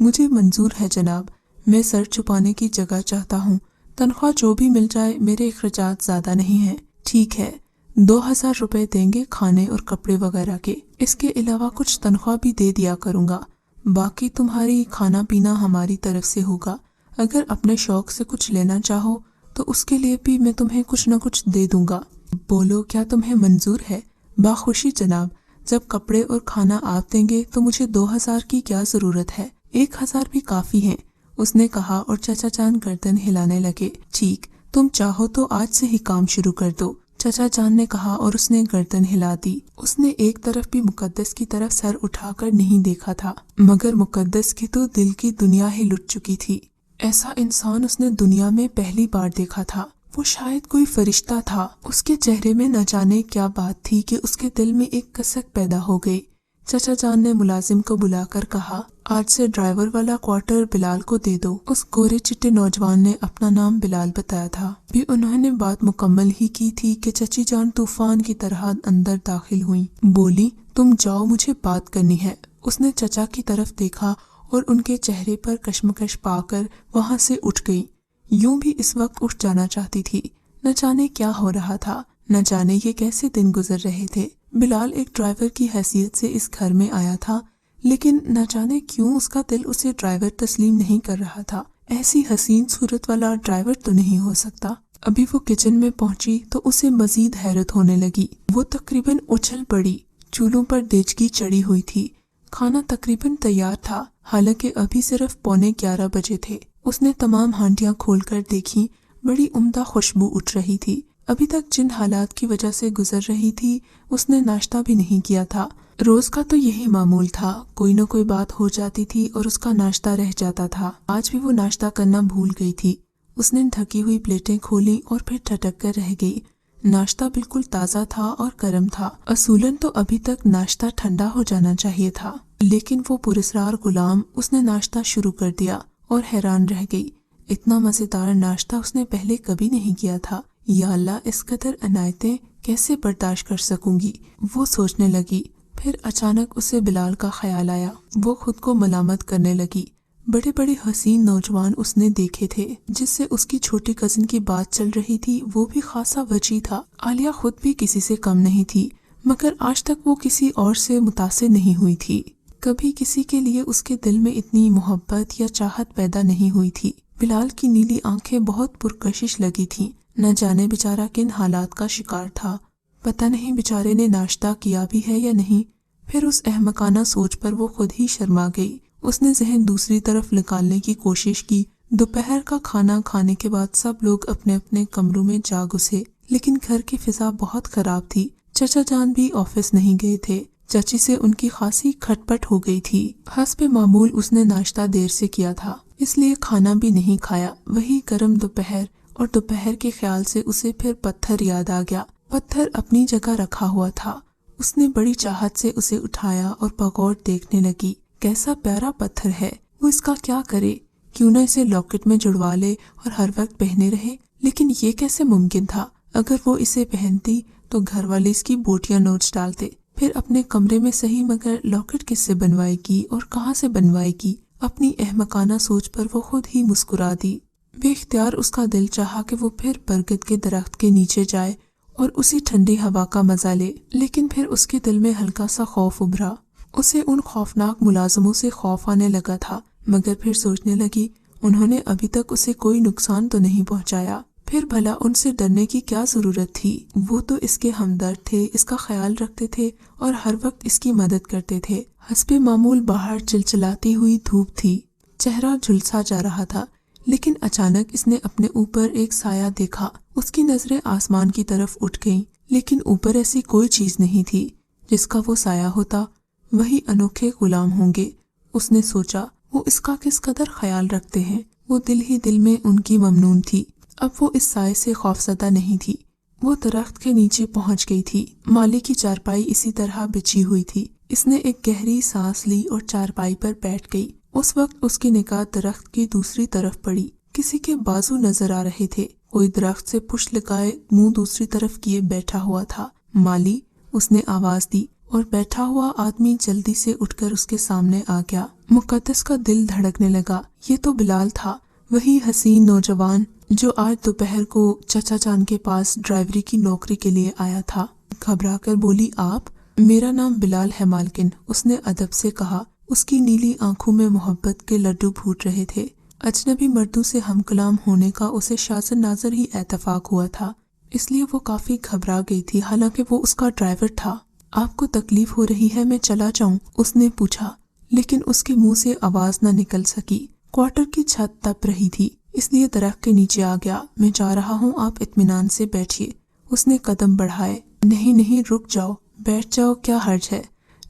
मुझे मंजूर है जनाब, मैं सर छुपाने की जगह चाहता हूँ। तनख्वाह जो भी मिल जाए, मेरे अखराजात ज्यादा नहीं है। ठीक है, 2000 रुपए देंगे खाने और कपड़े वगैरह के। इसके अलावा कुछ तनख्वाह भी दे दिया करूँगा। बाकी तुम्हारी खाना पीना हमारी तरफ से होगा। अगर अपने शौक से कुछ लेना चाहो तो उसके लिए भी मैं तुम्हें कुछ न कुछ दे दूंगा। बोलो, क्या तुम्हें मंजूर है? बाखुशी जनाब, जब कपड़े और खाना आप देंगे तो मुझे 2000 की क्या जरूरत है, 1000 भी काफी है, उसने कहा और चाचा जान गर्दन हिलाने लगे। ठीक, तुम चाहो तो आज से ही काम शुरू कर दो, चाचा जान ने कहा और उसने गर्दन हिला दी। उसने एक तरफ भी मुकद्दस की तरफ सर उठाकर नहीं देखा था, मगर मुकद्दस की तो दिल की दुनिया ही लुट चुकी थी। ऐसा इंसान उसने दुनिया में पहली बार देखा था। वो शायद कोई फरिश्ता था। उसके चेहरे में न जाने क्या बात थी कि उसके दिल में एक कसक पैदा हो गई। चाचा जान ने मुलाजिम को बुलाकर कहा, आज से ड्राइवर वाला क्वार्टर बिलाल को दे दो। उस गोरे चिट्टे नौजवान ने अपना नाम बिलाल बताया था। भी उन्होंने बात मुकम्मल ही की थी कि चाची जान तूफान की तरह अंदर दाखिल हुई। बोली, तुम जाओ, मुझे बात करनी है। उसने चचा की तरफ देखा اور ان کے چہرے پر کشمکش پا کر وہاں سے اٹھ گئی۔ یوں بھی اس وقت اٹھ جانا چاہتی تھی۔ نہ جانے کیا ہو رہا تھا، نہ جانے یہ کیسے دن گزر رہے تھے۔ بلال ایک ڈرائیور کی حیثیت سے اس گھر میں آیا تھا، لیکن نہ جانے کیوں اس کا دل اسے ڈرائیور تسلیم نہیں کر رہا تھا۔ ایسی حسین صورت والا ڈرائیور تو نہیں ہو سکتا۔ ابھی وہ کچن میں پہنچی تو اسے مزید حیرت ہونے لگی۔ وہ تقریباً اچھل پڑی۔ چولہوں پر دیچکی چڑھی ہوئی تھی۔ کھانا تقریباً تیار تھا، حالانکہ ابھی صرف 11:15 بجے تھے۔ اس نے تمام ہانڈیاں کھول کر دیکھی۔ بڑی عمدہ خوشبو اٹھ رہی تھی۔ ابھی تک جن حالات کی وجہ سے گزر رہی تھی اس نے ناشتہ بھی نہیں کیا تھا۔ روز کا تو یہی معمول تھا، کوئی نہ کوئی بات ہو جاتی تھی اور اس کا ناشتہ رہ جاتا تھا۔ آج بھی وہ ناشتہ کرنا بھول گئی تھی۔ اس نے ڈھکی ہوئی پلیٹیں کھولیں اور پھر ٹھٹک کر رہ گئی۔ ناشتہ بالکل تازہ تھا اور گرم تھا۔ اصولاً تو ابھی تک ناشتہ ٹھنڈا ہو جانا چاہیے تھا، لیکن وہ پراسرار غلام اس نے ناشتہ شروع کر دیا اور حیران رہ گئی۔ اتنا مزیدار ناشتہ اس نے پہلے کبھی نہیں کیا تھا۔ یا اللہ، اس قدر عنایتیں کیسے برداشت کر سکوں گی، وہ سوچنے لگی۔ پھر اچانک اسے بلال کا خیال آیا۔ وہ خود کو ملامت کرنے لگی۔ بڑے بڑے حسین نوجوان اس نے دیکھے تھے، جس سے اس کی چھوٹی کزن کی بات چل رہی تھی وہ بھی خاصا وجیح تھا۔ عالیہ خود بھی کسی سے کم نہیں تھی، مگر آج تک وہ کسی اور سے متاثر نہیں ہوئی تھی۔ کبھی کسی کے لیے اس کے دل میں اتنی محبت یا چاہت پیدا نہیں ہوئی تھی۔ بلال کی نیلی آنکھیں بہت پرکشش لگی تھیں۔ نہ جانے بیچارہ کن حالات کا شکار تھا۔ پتہ نہیں بیچارے نے ناشتہ کیا بھی ہے یا نہیں۔ پھر اس احمقانہ سوچ پر وہ خود ہی شرما گئی۔ اس نے ذہن دوسری طرف نکالنے کی کوشش کی۔ دوپہر کا کھانا کھانے کے بعد سب لوگ اپنے اپنے کمروں میں جا گھسے، لیکن گھر کی فضا بہت خراب تھی۔ چچا جان بھی آفس نہیں گئے تھے۔ چچی سے ان کی خاصی کھٹ پٹ ہو گئی تھی۔ حسب معمول اس نے ناشتہ دیر سے کیا تھا، اس لیے کھانا بھی نہیں کھایا۔ وہی گرم دوپہر، اور دوپہر کے خیال سے اسے پھر پتھر یاد آ گیا۔ پتھر اپنی جگہ رکھا ہوا تھا۔ اس نے بڑی چاہت سے اسے اٹھایا اور بغور دیکھنے لگی۔ کیسا پیارا پتھر ہے، وہ اس کا کیا کرے؟ کیوں نہ اسے لاکٹ میں جڑوا لے اور ہر وقت پہنے رہے؟ لیکن یہ کیسے ممکن تھا؟ اگر وہ اسے پہنتی تو گھر والے اس کی بوٹیاں نوچ ڈالتے۔ پھر اپنے کمرے میں صحیح، مگر لاکٹ کس سے بنوائے گی اور کہاں سے بنوائے گی؟ اپنی احمقانہ سوچ پر وہ خود ہی مسکرا دی۔ بے اختیار اس کا دل چاہا کہ وہ پھر برگد کے درخت کے نیچے جائے اور اسی ٹھنڈی ہوا کا مزہ لے، لیکن پھر اس کے دل میں ہلکا سا خوف ابھرا۔ اسے ان خوفناک ملازموں سے خوف آنے لگا تھا، مگر پھر سوچنے لگی انہوں نے ابھی تک اسے کوئی نقصان تو نہیں پہنچایا، پھر بھلا ان سے ڈرنے کی کیا ضرورت تھی؟ وہ تو اس کے ہمدرد تھے، اس کا خیال رکھتے تھے اور ہر وقت اس کی مدد کرتے تھے۔ حسب معمول باہر چلچلاتی ہوئی دھوپ تھی، چہرہ جھلسا جا رہا تھا، لیکن اچانک اس نے اپنے اوپر ایک سایہ دیکھا۔ اس کی نظریں آسمان کی طرف اٹھ گئیں، لیکن اوپر ایسی کوئی چیز نہیں تھی۔ جس کا وہ سایہ ہوتا وہی انوکھے غلام ہوں گے۔ اس نے سوچا وہ اس کا کس قدر خیال رکھتے ہیں۔ وہ دل ہی دل میں ان کی ممنون تھی۔ اب وہ اس سائے سے خوفزدہ نہیں تھی۔ وہ درخت کے نیچے پہنچ گئی تھی۔ مالی کی چارپائی اسی طرح بچھی ہوئی تھی۔ اس نے ایک گہری سانس لی اور چارپائی پر بیٹھ گئی۔ اس وقت اس کی نگاہ درخت کی دوسری طرف پڑی۔ کسی کے بازو نظر آ رہے تھے۔ کوئی درخت سے پشت لگائے منہ دوسری طرف کیے بیٹھا ہوا تھا۔ مالی، اس نے آواز دی اور بیٹھا ہوا آدمی جلدی سے اٹھ کر اس کے سامنے آ گیا۔ مقدس کا دل دھڑکنے لگا۔ یہ تو بلال تھا، وہی حسین نوجوان جو آج دوپہر کو چچا جان کے پاس ڈرائیوری کی نوکری کے لیے آیا تھا۔ گھبرا کر بولی، آپ؟ میرا نام بلال ہے مالکن، اس نے ادب سے کہا۔ اس کی نیلی آنکھوں میں محبت کے لڈو پھوٹ رہے تھے۔ اجنبی مردوں سے ہم کلام ہونے کا اسے شاذ ناظر ہی اتفاق ہوا تھا، اس لیے وہ کافی گھبرا گئی تھی، حالانکہ وہ اس کا ڈرائیور تھا۔ آپ کو تکلیف ہو رہی ہے، میں چلا جاؤں؟ اس نے پوچھا، لیکن اس کے منہ سے آواز نہ نکل سکی۔ کوارٹر کی چھت تپ رہی تھی، اس لیے درخت کے نیچے آ گیا۔ میں جا رہا ہوں، آپ اطمینان سے بیٹھیے۔ اس نے قدم بڑھائے۔ نہیں، رک جاؤ، بیٹھ جاؤ، کیا حرج ہے؟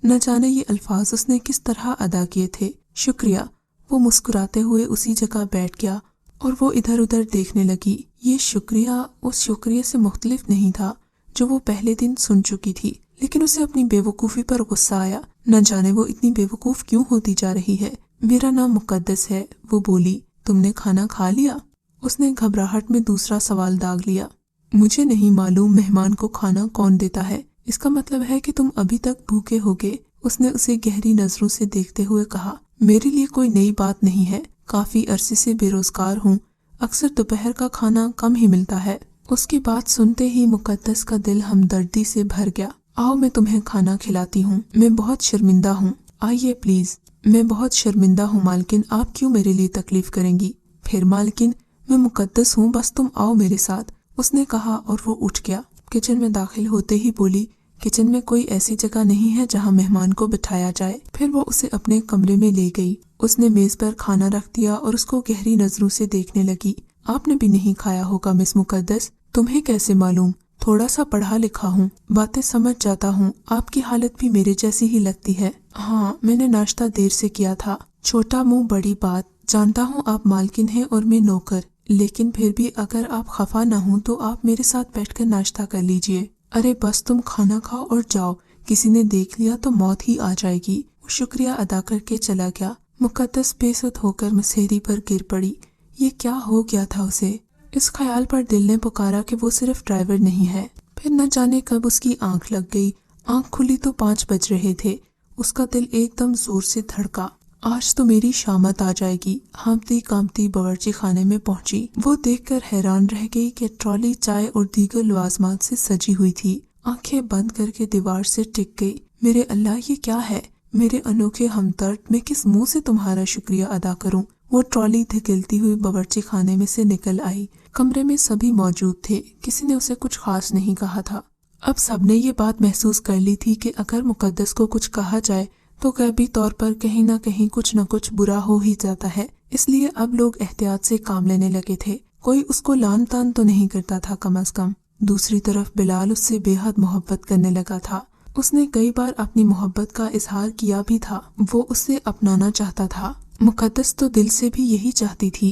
نہ جانے یہ الفاظ اس نے کس طرح ادا کیے تھے۔ شکریہ۔ وہ مسکراتے ہوئے اسی جگہ بیٹھ گیا اور وہ ادھر ادھر دیکھنے لگی۔ یہ شکریہ اس شکریہ سے مختلف نہیں تھا جو وہ پہلے دن سن چکی تھی، لیکن اسے اپنی بے وقوفی پر غصہ آیا۔ نہ جانے وہ اتنی بے وقوف کیوں ہوتی جا رہی ہے۔ میرا نام مقدس ہے، وہ بولی۔ تم نے کھانا کھا لیا؟ اس نے گھبراہٹ میں دوسرا سوال داغ لیا۔ مجھے نہیں معلوم مہمان کو کھانا کون دیتا ہے، اس کا مطلب ہے کہ تم ابھی تک بھوکے ہوگے۔ اس نے اسے گہری نظروں سے دیکھتے ہوئے کہا۔ मेरे लिए कोई नई बात नहीं है, काफी अरसे से बेरोजगार हूँ, अक्सर दोपहर का खाना कम ही मिलता है। उसकी बात सुनते ही मुकद्दस का दिल हमदर्दी से भर गया। आओ मैं तुम्हें खाना खिलाती हूँ, मैं बहुत शर्मिंदा हूँ, आइए प्लीज। मैं बहुत शर्मिंदा हूँ मालकिन, आप क्यों मेरे लिए तकलीफ करेंगी? फिर मालकिन, मैं मुकद्दस हूँ, बस तुम आओ मेरे साथ, उसने कहा और वो उठ गया। किचन में दाखिल होते ही बोली, किचन में कोई ऐसी जगह नहीं है जहाँ मेहमान को बिठाया जाए। फिर वो उसे अपने कमरे में ले गई। उसने मेज पर खाना रख दिया और उसको गहरी नजरों से देखने लगी। आपने भी नहीं खाया होगा मिस मुकद्दस, तुम्हें कैसे मालूम? थोड़ा सा पढ़ा लिखा हूँ, बातें समझ जाता हूँ, आपकी हालत भी मेरे जैसी ही लगती है। हाँ, मैंने नाश्ता देर से किया था। छोटा मुंह बड़ी बात, जानता हूँ आप मालकिन हैं और मैं नौकर, लेकिन फिर भी अगर आप खफा न हो तो आप मेरे साथ बैठकर नाश्ता कर लीजिए। अरे बस तुम खाना खाओ और जाओ, किसी ने देख लिया तो मौत ही आ जाएगी। वो शुक्रिया अदा करके चला गया। मुकद्दस बेसुध होकर मसहरी पर गिर पड़ी। ये क्या हो गया था उसे? इस ख्याल पर दिल ने पुकारा कि वो सिर्फ ड्राइवर नहीं है। फिर न जाने कब उसकी आंख लग गई। आंख खुली तो 5 बज रहे थे। उसका दिल एकदम जोर से धड़का। आज तो मेरी शामत आ जाएगी। हाँफती कांपती बावर्ची खाने में पहुंची। वो देखकर हैरान रह गई कि ट्रॉली चाय और दीगर लवाजमात से सजी हुई थी। आंखें बंद करके दीवार से टिक गई। मेरे अल्लाह, ये क्या है? मेरे अनोखे हमदर्द, मैं किस मुंह से तुम्हारा शुक्रिया अदा करूं? वो ट्रॉली धकेलती हुई बावर्ची खाने में से निकल आई। कमरे में सभी मौजूद थे। किसी ने उसे कुछ खास नहीं कहा था। अब सबने ये बात महसूस कर ली थी कि अगर मुकद्दस को कुछ कहा जाए तो गैबी तौर पर कहीं न कहीं कुछ न कुछ बुरा हो ही जाता है। इसलिए अब लोग एहतियात से काम लेने लगे थे। कोई उसको लान तान तो नहीं करता था कम अज कम। दूसरी तरफ बिलाल उससे बेहद मोहब्बत करने लगा था। उसने कई बार अपनी मोहब्बत का इजहार किया भी था। वो उसे अपनाना चाहता था। मुकद्दस तो दिल से भी यही चाहती थी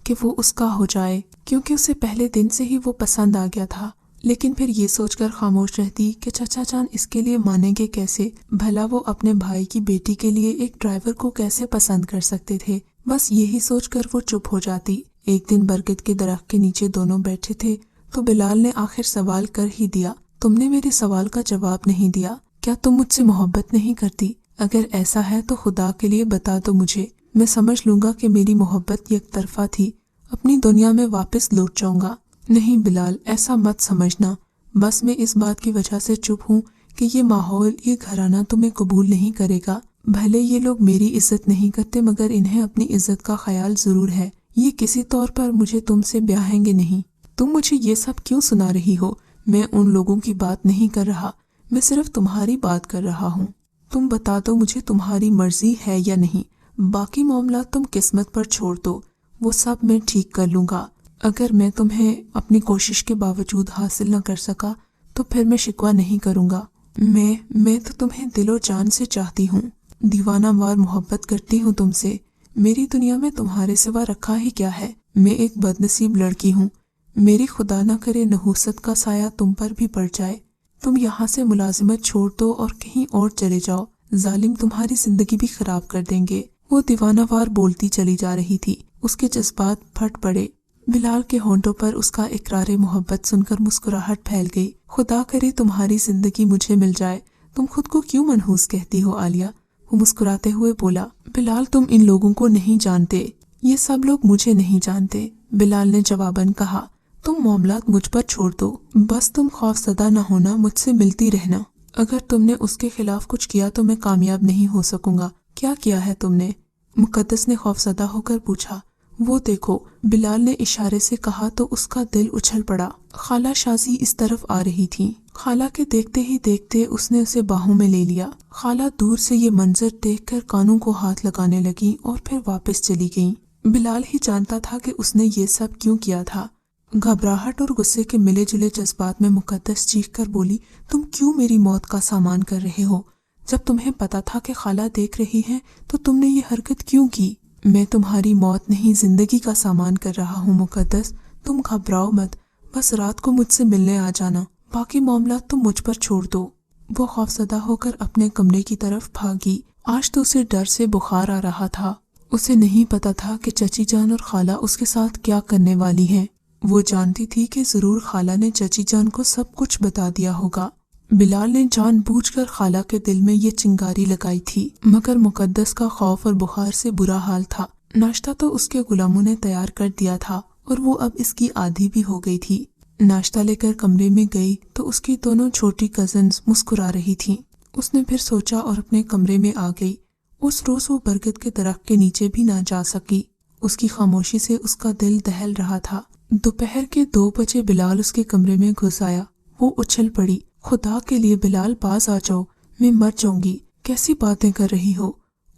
कि वो उसका हो जाए, क्योंकि उसे पहले दिन से ही वो पसंद आ गया था। लेकिन फिर ये सोचकर खामोश रहती कि चाचा जान इसके लिए मानेंगे कैसे? भला वो अपने भाई की बेटी के लिए एक ड्राइवर को कैसे पसंद कर सकते थे? बस यही सोचकर वो चुप हो जाती। एक दिन बरगद के दरख्त के नीचे दोनों बैठे थे तो बिलाल ने आखिर सवाल कर ही दिया। तुमने मेरे सवाल का जवाब नहीं दिया। क्या तुम मुझसे मोहब्बत नहीं करती? अगर ऐसा है तो खुदा के लिए बता दो मुझे। मैं समझ लूंगा कि मेरी मोहब्बत एक तरफा थी। अपनी दुनिया में वापस लौट जाऊंगा। नहीं बिलाल, ऐसा मत समझना। बस मैं इस बात की वजह से चुप हूँ कि ये माहौल, ये घराना तुम्हें कबूल नहीं करेगा। भले ये लोग मेरी इज्जत नहीं करते मगर इन्हें अपनी इज्जत का ख्याल जरूर है। ये किसी तौर पर मुझे तुमसे ब्याहेंगे नहीं। तुम मुझे ये सब क्यों सुना रही हो? मैं उन लोगों की बात नहीं कर रहा, मैं सिर्फ तुम्हारी बात कर रहा हूँ। तुम बता दो मुझे तुम्हारी मर्जी है या नहीं। बाकी मामला तुम किस्मत पर छोड़ दो, वो सब मैं ठीक कर लूंगा। अगर मैं तुम्हें अपनी कोशिश के बावजूद हासिल न कर सका तो फिर मैं शिकवा नहीं करूंगा। मैं तो तुम्हें दिलो जान से चाहती हूँ, दीवाना वार मोहब्बत करती हूँ तुमसे। मेरी दुनिया में तुम्हारे सिवा रखा ही क्या है? मैं एक बदनसीब लड़की हूँ। मेरी खुदा न करे नहूसत का साया तुम पर भी पड़ जाए। तुम यहाँ से मुलाजिमत छोड़ दो और कहीं और चले जाओ। जालिम तुम्हारी जिंदगी भी खराब कर देंगे। वो दीवाना वार बोलती चली जा रही थी। उसके जज्बात फट पड़े। बिलाल के होंठों पर उसका इकरारे मोहब्बत सुनकर मुस्कुराहट फैल गई। खुदा करे तुम्हारी जिंदगी मुझे मिल जाए। तुम खुद को क्यों मनहूस कहती हो आलिया? वो मुस्कुराते हुए बोला। बिलाल, तुम इन लोगों को नहीं जानते। ये सब लोग मुझे नहीं जानते। बिलाल ने जवाबन कहा। तुम मामलात मुझ पर छोड़ दो, बस तुम खौफजदा न होना, मुझसे मिलती रहना। अगर तुमने उसके खिलाफ कुछ किया तो मैं कामयाब नहीं हो सकूंगा। क्या किया है तुमने? मुकद्दस ने खौफजदा होकर पूछा। वो देखो, बिलाल ने इशारे से कहा तो उसका दिल उछल पड़ा। खाला शाजी इस तरफ आ रही थी। खाला के देखते ही देखते उसने उसे बाहों में ले लिया। खाला दूर से ये मंजर देखकर कानों को हाथ लगाने लगी और फिर वापस चली गईं। बिलाल ही जानता था कि उसने ये सब क्यों किया था। घबराहट और गुस्से के मिले जुले जज्बात में मुकद्दस चीख कर बोली, तुम क्यों मेरी मौत का सामान कर रहे हो? जब तुम्हें पता था कि खाला देख रही है तो तुमने ये हरकत क्यों की? मैं तुम्हारी मौत नहीं, जिंदगी का सामान कर रहा हूँ मुकद्दस। तुम घबराओ मत, बस रात को मुझसे मिलने आ जाना। बाकी मामला तुम मुझ पर छोड़ दो। वो खौफजदा होकर अपने कमरे की तरफ भागी। आज तो उसे डर से बुखार आ रहा था। उसे नहीं पता था कि चची जान और खाला उसके साथ क्या करने वाली हैं। वो जानती थी कि जरूर खाला ने चची जान को सब कुछ बता दिया होगा। بلال نے जानबूझकर खाला के दिल में ये चिंगारी लगाई थी, मगर मुकद्दस का खौफ और बुखार से बुरा हाल था। नाश्ता तो उसके गुलामों ने तैयार कर दिया था और वो अब इसकी आदी भी हो गई थी। नाश्ता लेकर कमरे में गई तो उसकी दोनों छोटी कजन्स मुस्कुरा रही थीं। उसने फिर सोचा और अपने कमरे में आ गई। उस रोज वो बरगद के दरख्त के नीचे भी ना जा सकी। उसकी खामोशी से उसका दिल दहल रहा था। दोपहर के 2 बजे बिलाल उसके कमरे में घुस आया। वो उछल पड़ी, खुदा के लिए बिलाल बाज आ जाओ, मैं मर जाऊंगी, कैसी बातें कर रही हो।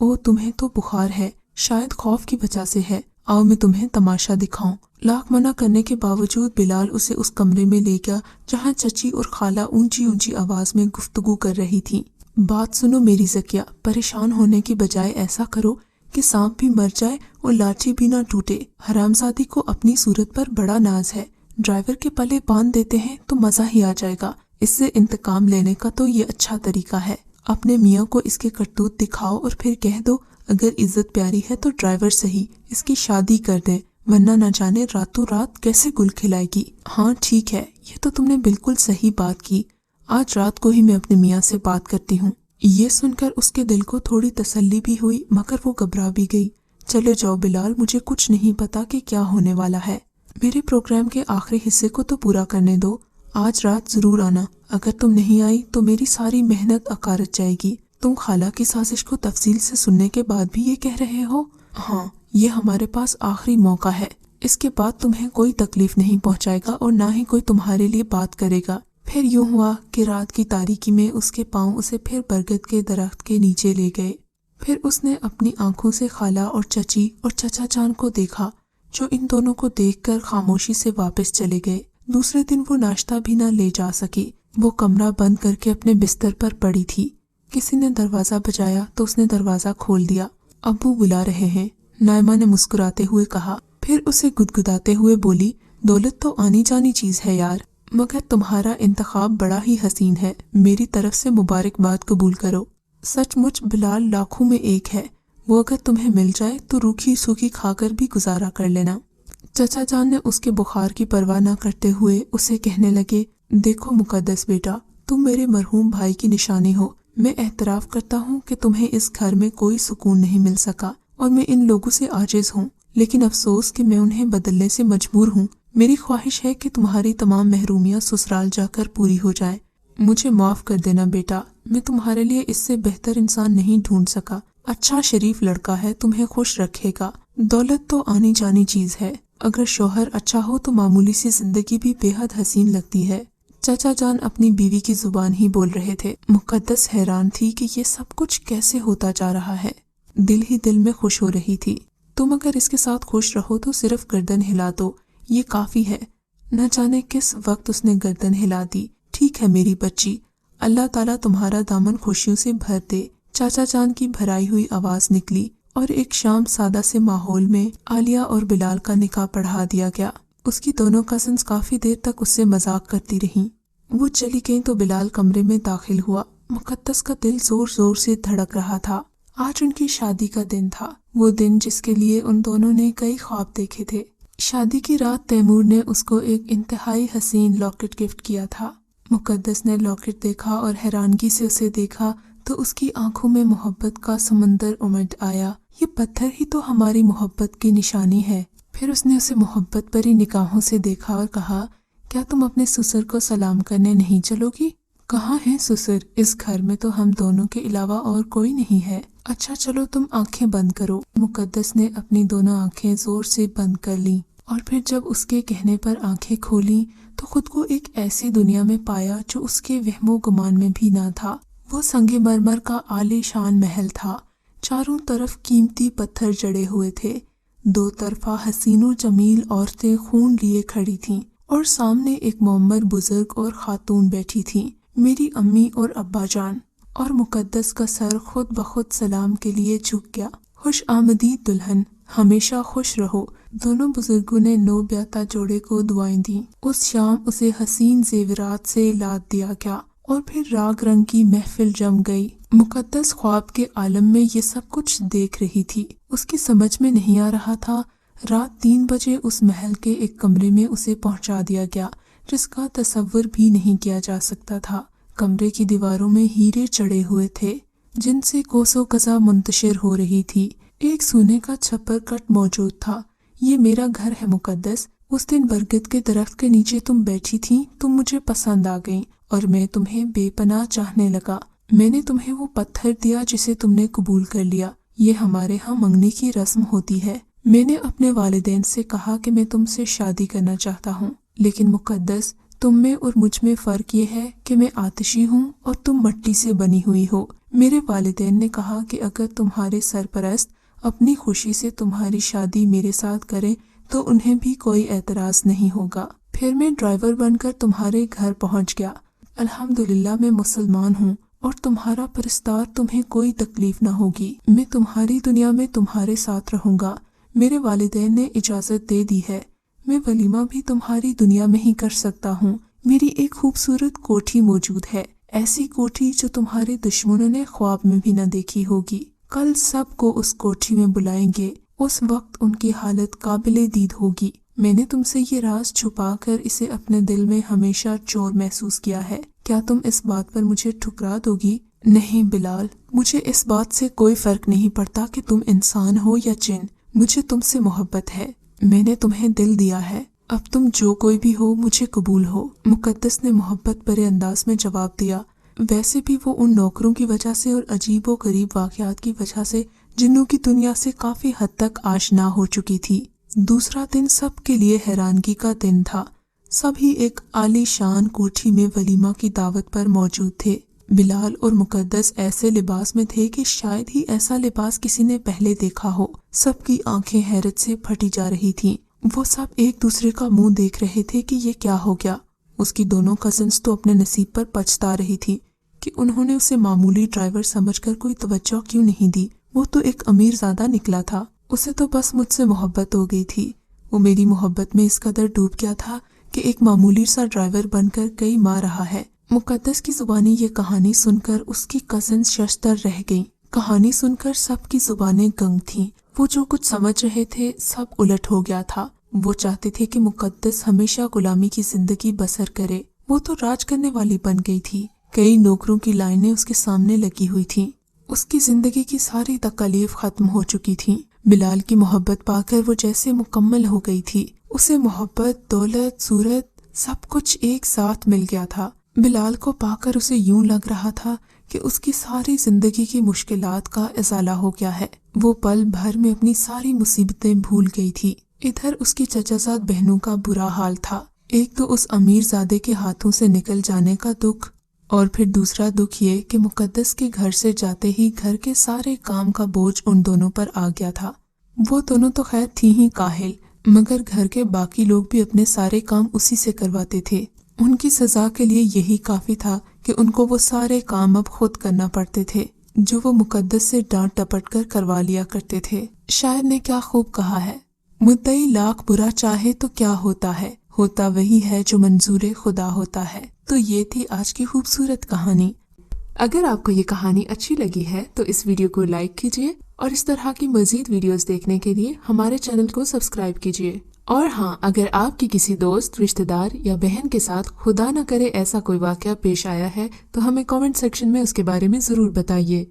ओ तुम्हें तो बुखार है, शायद खौफ की वजह से है, आओ मैं तुम्हें तमाशा दिखाऊं। लाख मना करने के बावजूद बिलाल उसे उस कमरे में ले गया जहां चची और खाला ऊंची ऊंची आवाज में गुफ्तगू कर रही थी। बात सुनो मेरी ज़किया, परेशान होने की बजाय ऐसा करो कि सांप भी मर जाए और लाठी भी ना टूटे। हरामजादी को अपनी सूरत पर बड़ा नाज है, ड्राइवर के पले बांध देते हैं तो मजा ही आ जाएगा। इससे इंतकाम लेने का तो ये अच्छा तरीका है। अपने मियाँ को इसके करतूत दिखाओ और फिर कह दो अगर इज्जत प्यारी है तो ड्राइवर सही इसकी शादी कर दे, वरना न जाने रातों रात कैसे गुल खिलाएगी। हाँ ठीक है, ये तो तुमने बिल्कुल सही बात की, आज रात को ही मैं अपने मियाँ से बात करती हूँ। ये सुनकर उसके दिल को थोड़ी तसल्ली भी हुई, मगर वो घबरा भी गई। चले जाओ बिलाल, मुझे कुछ नहीं पता कि क्या होने वाला है। मेरे प्रोग्राम के आखिरी हिस्से को तो पूरा करने दो। आज रात जरूर आना, अगर तुम नहीं आई तो मेरी सारी मेहनत अकारत जाएगी। तुम खाला की साजिश को तफसील से सुनने के बाद भी ये कह रहे हो? हाँ, ये हमारे पास आखिरी मौका है, इसके बाद तुम्हें कोई तकलीफ नहीं पहुंचाएगा और ना ही कोई तुम्हारे लिए बात करेगा। फिर यूं हुआ कि रात की तारीकी में उसके पांव उसे फिर बरगद के दरख्त के नीचे ले गए। फिर उसने अपनी आंखों से खाला और चची और चचा जान को देखा, जो इन दोनों को देखकर खामोशी से वापस चले गए। दूसरे दिन वो नाश्ता भी ना ले जा सकी। वो कमरा बंद करके अपने बिस्तर पर पड़ी थी। किसी ने दरवाजा बजाया तो उसने दरवाजा खोल दिया। अब्बू बुला रहे हैं, नायमा ने मुस्कुराते हुए कहा। फिर उसे गुदगुदाते हुए बोली, दौलत तो आनी जानी चीज है यार, मगर तुम्हारा इंतखाब बड़ा ही हसीन है, मेरी तरफ से मुबारकबाद कबूल करो। सचमुच बिलाल लाखों में एक है, वो अगर तुम्हें मिल जाए तो रूखी सूखी खाकर भी गुजारा कर लेना। चचा जान ने उसके बुखार की परवाह न करते हुए उसे कहने लगे, देखो मुकद्दस बेटा, तुम मेरे मरहूम भाई की निशानी हो। मैं एतराफ करता हूँ कि तुम्हें इस घर में कोई सुकून नहीं मिल सका और मैं इन लोगों से आजिज हूँ, लेकिन अफसोस कि मैं उन्हें बदलने से मजबूर हूँ। मेरी ख्वाहिश है कि तुम्हारी तमाम महरूमियाँ ससुराल जाकर पूरी हो जाए। मुझे माफ कर देना बेटा, मैं तुम्हारे लिए इससे बेहतर इंसान नहीं ढूंढ सका। अच्छा शरीफ लड़का है, तुम्हें खुश रखेगा। दौलत तो आनी जानी चीज है, अगर शौहर अच्छा हो तो मामूली सी जिंदगी भी बेहद हसीन लगती है। चाचा जान अपनी बीवी की जुबान ही बोल रहे थे। मुकद्दस हैरान थी कि ये सब कुछ कैसे होता जा रहा है। दिल ही दिल में खुश हो रही थी। तुम अगर इसके साथ खुश रहो तो सिर्फ गर्दन हिला दो, ये काफी है। न जाने किस वक्त उसने गर्दन हिला दी। ठीक है मेरी बच्ची, अल्लाह ताला तुम्हारा दामन खुशियों से भर दे। चाचा जान की भराई हुई आवाज निकली और एक शाम सादा से माहौल में आलिया और बिलाल का निकाह पढ़ा दिया गया। उसकी दोनों कजन्स काफी देर तक उससे मजाक करती रहीं। वो चली गई तो बिलाल कमरे में दाखिल हुआ। मुकद्दस का दिल जोर जोर से धड़क रहा था। आज उनकी शादी का दिन था, वो दिन जिसके लिए उन दोनों ने कई ख्वाब देखे थे। शादी की रात तैमूर ने उसको एक इंतहाई हसीन लॉकेट गिफ्ट किया था। मुकद्दस ने लॉकेट देखा और हैरानगी से उसे देखा तो उसकी आंखों में मोहब्बत का समंदर उमड़ आया। ये पत्थर ही तो हमारी मोहब्बत की निशानी है। फिर उसने उसे मोहब्बत भरी निगाहों से देखा और कहा, क्या तुम अपने ससुर को सलाम करने नहीं चलोगी? कहाँ है ससुर? इस घर में तो हम दोनों के अलावा और कोई नहीं है। अच्छा चलो तुम आंखें बंद करो। मुकद्दस ने अपनी दोनों आंखें जोर से बंद कर लीं और फिर जब उसके कहने पर आंखें खोली तो खुद को एक ऐसी दुनिया में पाया जो उसके वहमो गुमान में भी ना था। वो संगमरमर का आलीशान महल था। चारों तरफ कीमती पत्थर जड़े हुए थे। दो तरफा हसीनो जमील औरतें खून लिए खड़ी थीं और सामने एक मोहम्मद बुजुर्ग और खातून बैठी थीं, मेरी अम्मी और अब्बा जान। और मुकद्दस का सर खुद ब खुद सलाम के लिए झुक गया। खुश आमदीद दुल्हन, हमेशा खुश रहो। दोनों बुजुर्गों ने नो ब्याता जोड़े को दुआएं दी। उस शाम उसे हसीन जेवरात से लाद दिया गया और फिर राग रंग की महफिल जम गई। मुकद्दस ख्वाब के आलम में ये सब कुछ देख रही थी। उसकी समझ में नहीं आ रहा था। रात 3 बजे उस महल के एक कमरे में उसे पहुंचा दिया गया जिसका तसव्वुर भी नहीं किया जा सकता था। कमरे की दीवारों में हीरे चढ़े हुए थे जिनसे कोसों कज़ा मुंतशिर हो रही थी। एक सोने का छप्पर कट मौजूद था। ये मेरा घर है मुकद्दस। उस दिन बरगद के दरख्त के नीचे तुम बैठी थी, तुम मुझे पसंद आ गई और मैं तुम्हें बेपनाह चाहने लगा। मैंने तुम्हें वो पत्थर दिया जिसे तुमने कबूल कर लिया। ये हमारे यहाँ मंगनी की रस्म होती है। मैंने अपने वालिदैन से कहा कि मैं तुमसे शादी करना चाहता हूँ, लेकिन मुकद्दस तुम में और मुझ में फर्क ये है कि मैं आतिशी हूँ और तुम मट्टी से बनी हुई हो। मेरे वालिदैन ने कहा कि अगर तुम्हारे सरपरस्त अपनी खुशी से तुम्हारी शादी मेरे साथ करें तो उन्हें भी कोई एतराज नहीं होगा। फिर मैं ड्राइवर बनकर तुम्हारे घर पहुंच गया। अल्हम्दुलिल्लाह मैं मुसलमान हूँ और तुम्हारा परस्तार, तुम्हें कोई तकलीफ न होगी। मैं तुम्हारी दुनिया में तुम्हारे साथ रहूंगा। मेरे वालिदैन ने इजाजत दे दी है। मैं वलीमा भी तुम्हारी दुनिया में ही कर सकता हूँ। मेरी एक खूबसूरत कोठी मौजूद है, ऐसी कोठी जो तुम्हारे दुश्मनों ने ख्वाब में भी न देखी होगी। कल सबको उस कोठी में बुलाएंगे। उस वक्त उनकी हालत काबिले दीद होगी। मैंने तुमसे ये राज छुपा कर इसे अपने दिल में हमेशा चोर महसूस किया है। क्या तुम इस बात पर मुझे ठुकरा दोगी? नहीं बिलाल, मुझे इस बात से कोई फर्क नहीं पड़ता कि तुम इंसान हो या जिन। मुझे तुमसे मोहब्बत है। मैंने तुम्हें दिल दिया है। अब तुम जो कोई भी हो मुझे कबूल हो। मुकद्दस ने मोहब्बत भरे अंदाज में जवाब दिया। वैसे भी वो उन नौकरों की वजह से और अजीबो गरीब वाकयात की वजह से जिन्नों की दुनिया से काफी हद तक आशना हो चुकी थी। दूसरा दिन सबके लिए हैरानगी का दिन था। सभी एक आलीशान कोठी में वलीमा की दावत पर मौजूद थे। बिलाल और मुकद्दस ऐसे लिबास में थे कि शायद ही ऐसा लिबास किसी ने पहले देखा हो। सबकी आंखें हैरत से फटी जा रही थीं। वो सब एक दूसरे का मुंह देख रहे थे कि ये क्या हो गया। उसकी दोनों कजिन्स तो अपने नसीब पर पछता रही थी कि उन्होंने उसे मामूली ड्राइवर समझकर कोई तवज्जो क्यों नहीं दी। वो तो एक अमीरजादा निकला था। उसे तो बस मुझसे मोहब्बत हो गई थी। वो मेरी मोहब्बत में इस कदर डूब गया था कि एक मामूली सा ड्राइवर बनकर कई माह रहा है। मुकद्दस की जुबानी ये कहानी सुनकर उसकी कजिन्स शर्मसार रह गईं। कहानी सुनकर सबकी जुबानें गंग थीं। वो जो कुछ समझ रहे थे सब उलट हो गया था। वो चाहते थे कि मुकद्दस हमेशा गुलामी की जिंदगी बसर करे। वो तो राज करने वाली बन गई थी। कई नौकरों की लाइनें उसके सामने लगी हुई थीं। उसकी जिंदगी की सारी तकलीफ खत्म हो चुकी थी। बिलाल की मोहब्बत पाकर वो जैसे मुकम्मल हो गई थी। उसे मोहब्बत, दौलत, सूरत सब कुछ एक साथ मिल गया था। बिलाल को पाकर उसे यूं लग रहा था कि उसकी सारी जिंदगी की मुश्किलात का इजाला हो गया है। वो पल भर में अपनी सारी मुसीबतें भूल गई थी। इधर उसकी चचाजाद बहनों का बुरा हाल था। एक तो उस अमीरजादे के हाथों से निकल जाने का दुख, और फिर दूसरा दुख ये कि मुकद्दस के घर से जाते ही घर के सारे काम का बोझ उन दोनों पर आ गया था। वो दोनों तो खैर थी ही काहिल, मगर घर के बाकी लोग भी अपने सारे काम उसी से करवाते थे। उनकी सजा के लिए यही काफी था कि उनको वो सारे काम अब खुद करना पड़ते थे जो वो मुकद्दस से डांट टपट कर करवा लिया करते थे। शायर ने क्या खूब कहा है, मुद्दई लाख बुरा चाहे तो क्या होता है, होता वही है जो मंजूर खुदा होता है। तो ये थी आज की खूबसूरत कहानी। अगर आपको ये कहानी अच्छी लगी है तो इस वीडियो को लाइक कीजिए और इस तरह की मजीद वीडियोस देखने के लिए हमारे चैनल को सब्सक्राइब कीजिए। और हाँ, अगर आपकी किसी दोस्त, रिश्तेदार या बहन के साथ खुदा न करे ऐसा कोई वाकया पेश आया है तो हमें कमेंट सेक्शन में उसके बारे में जरूर बताइए।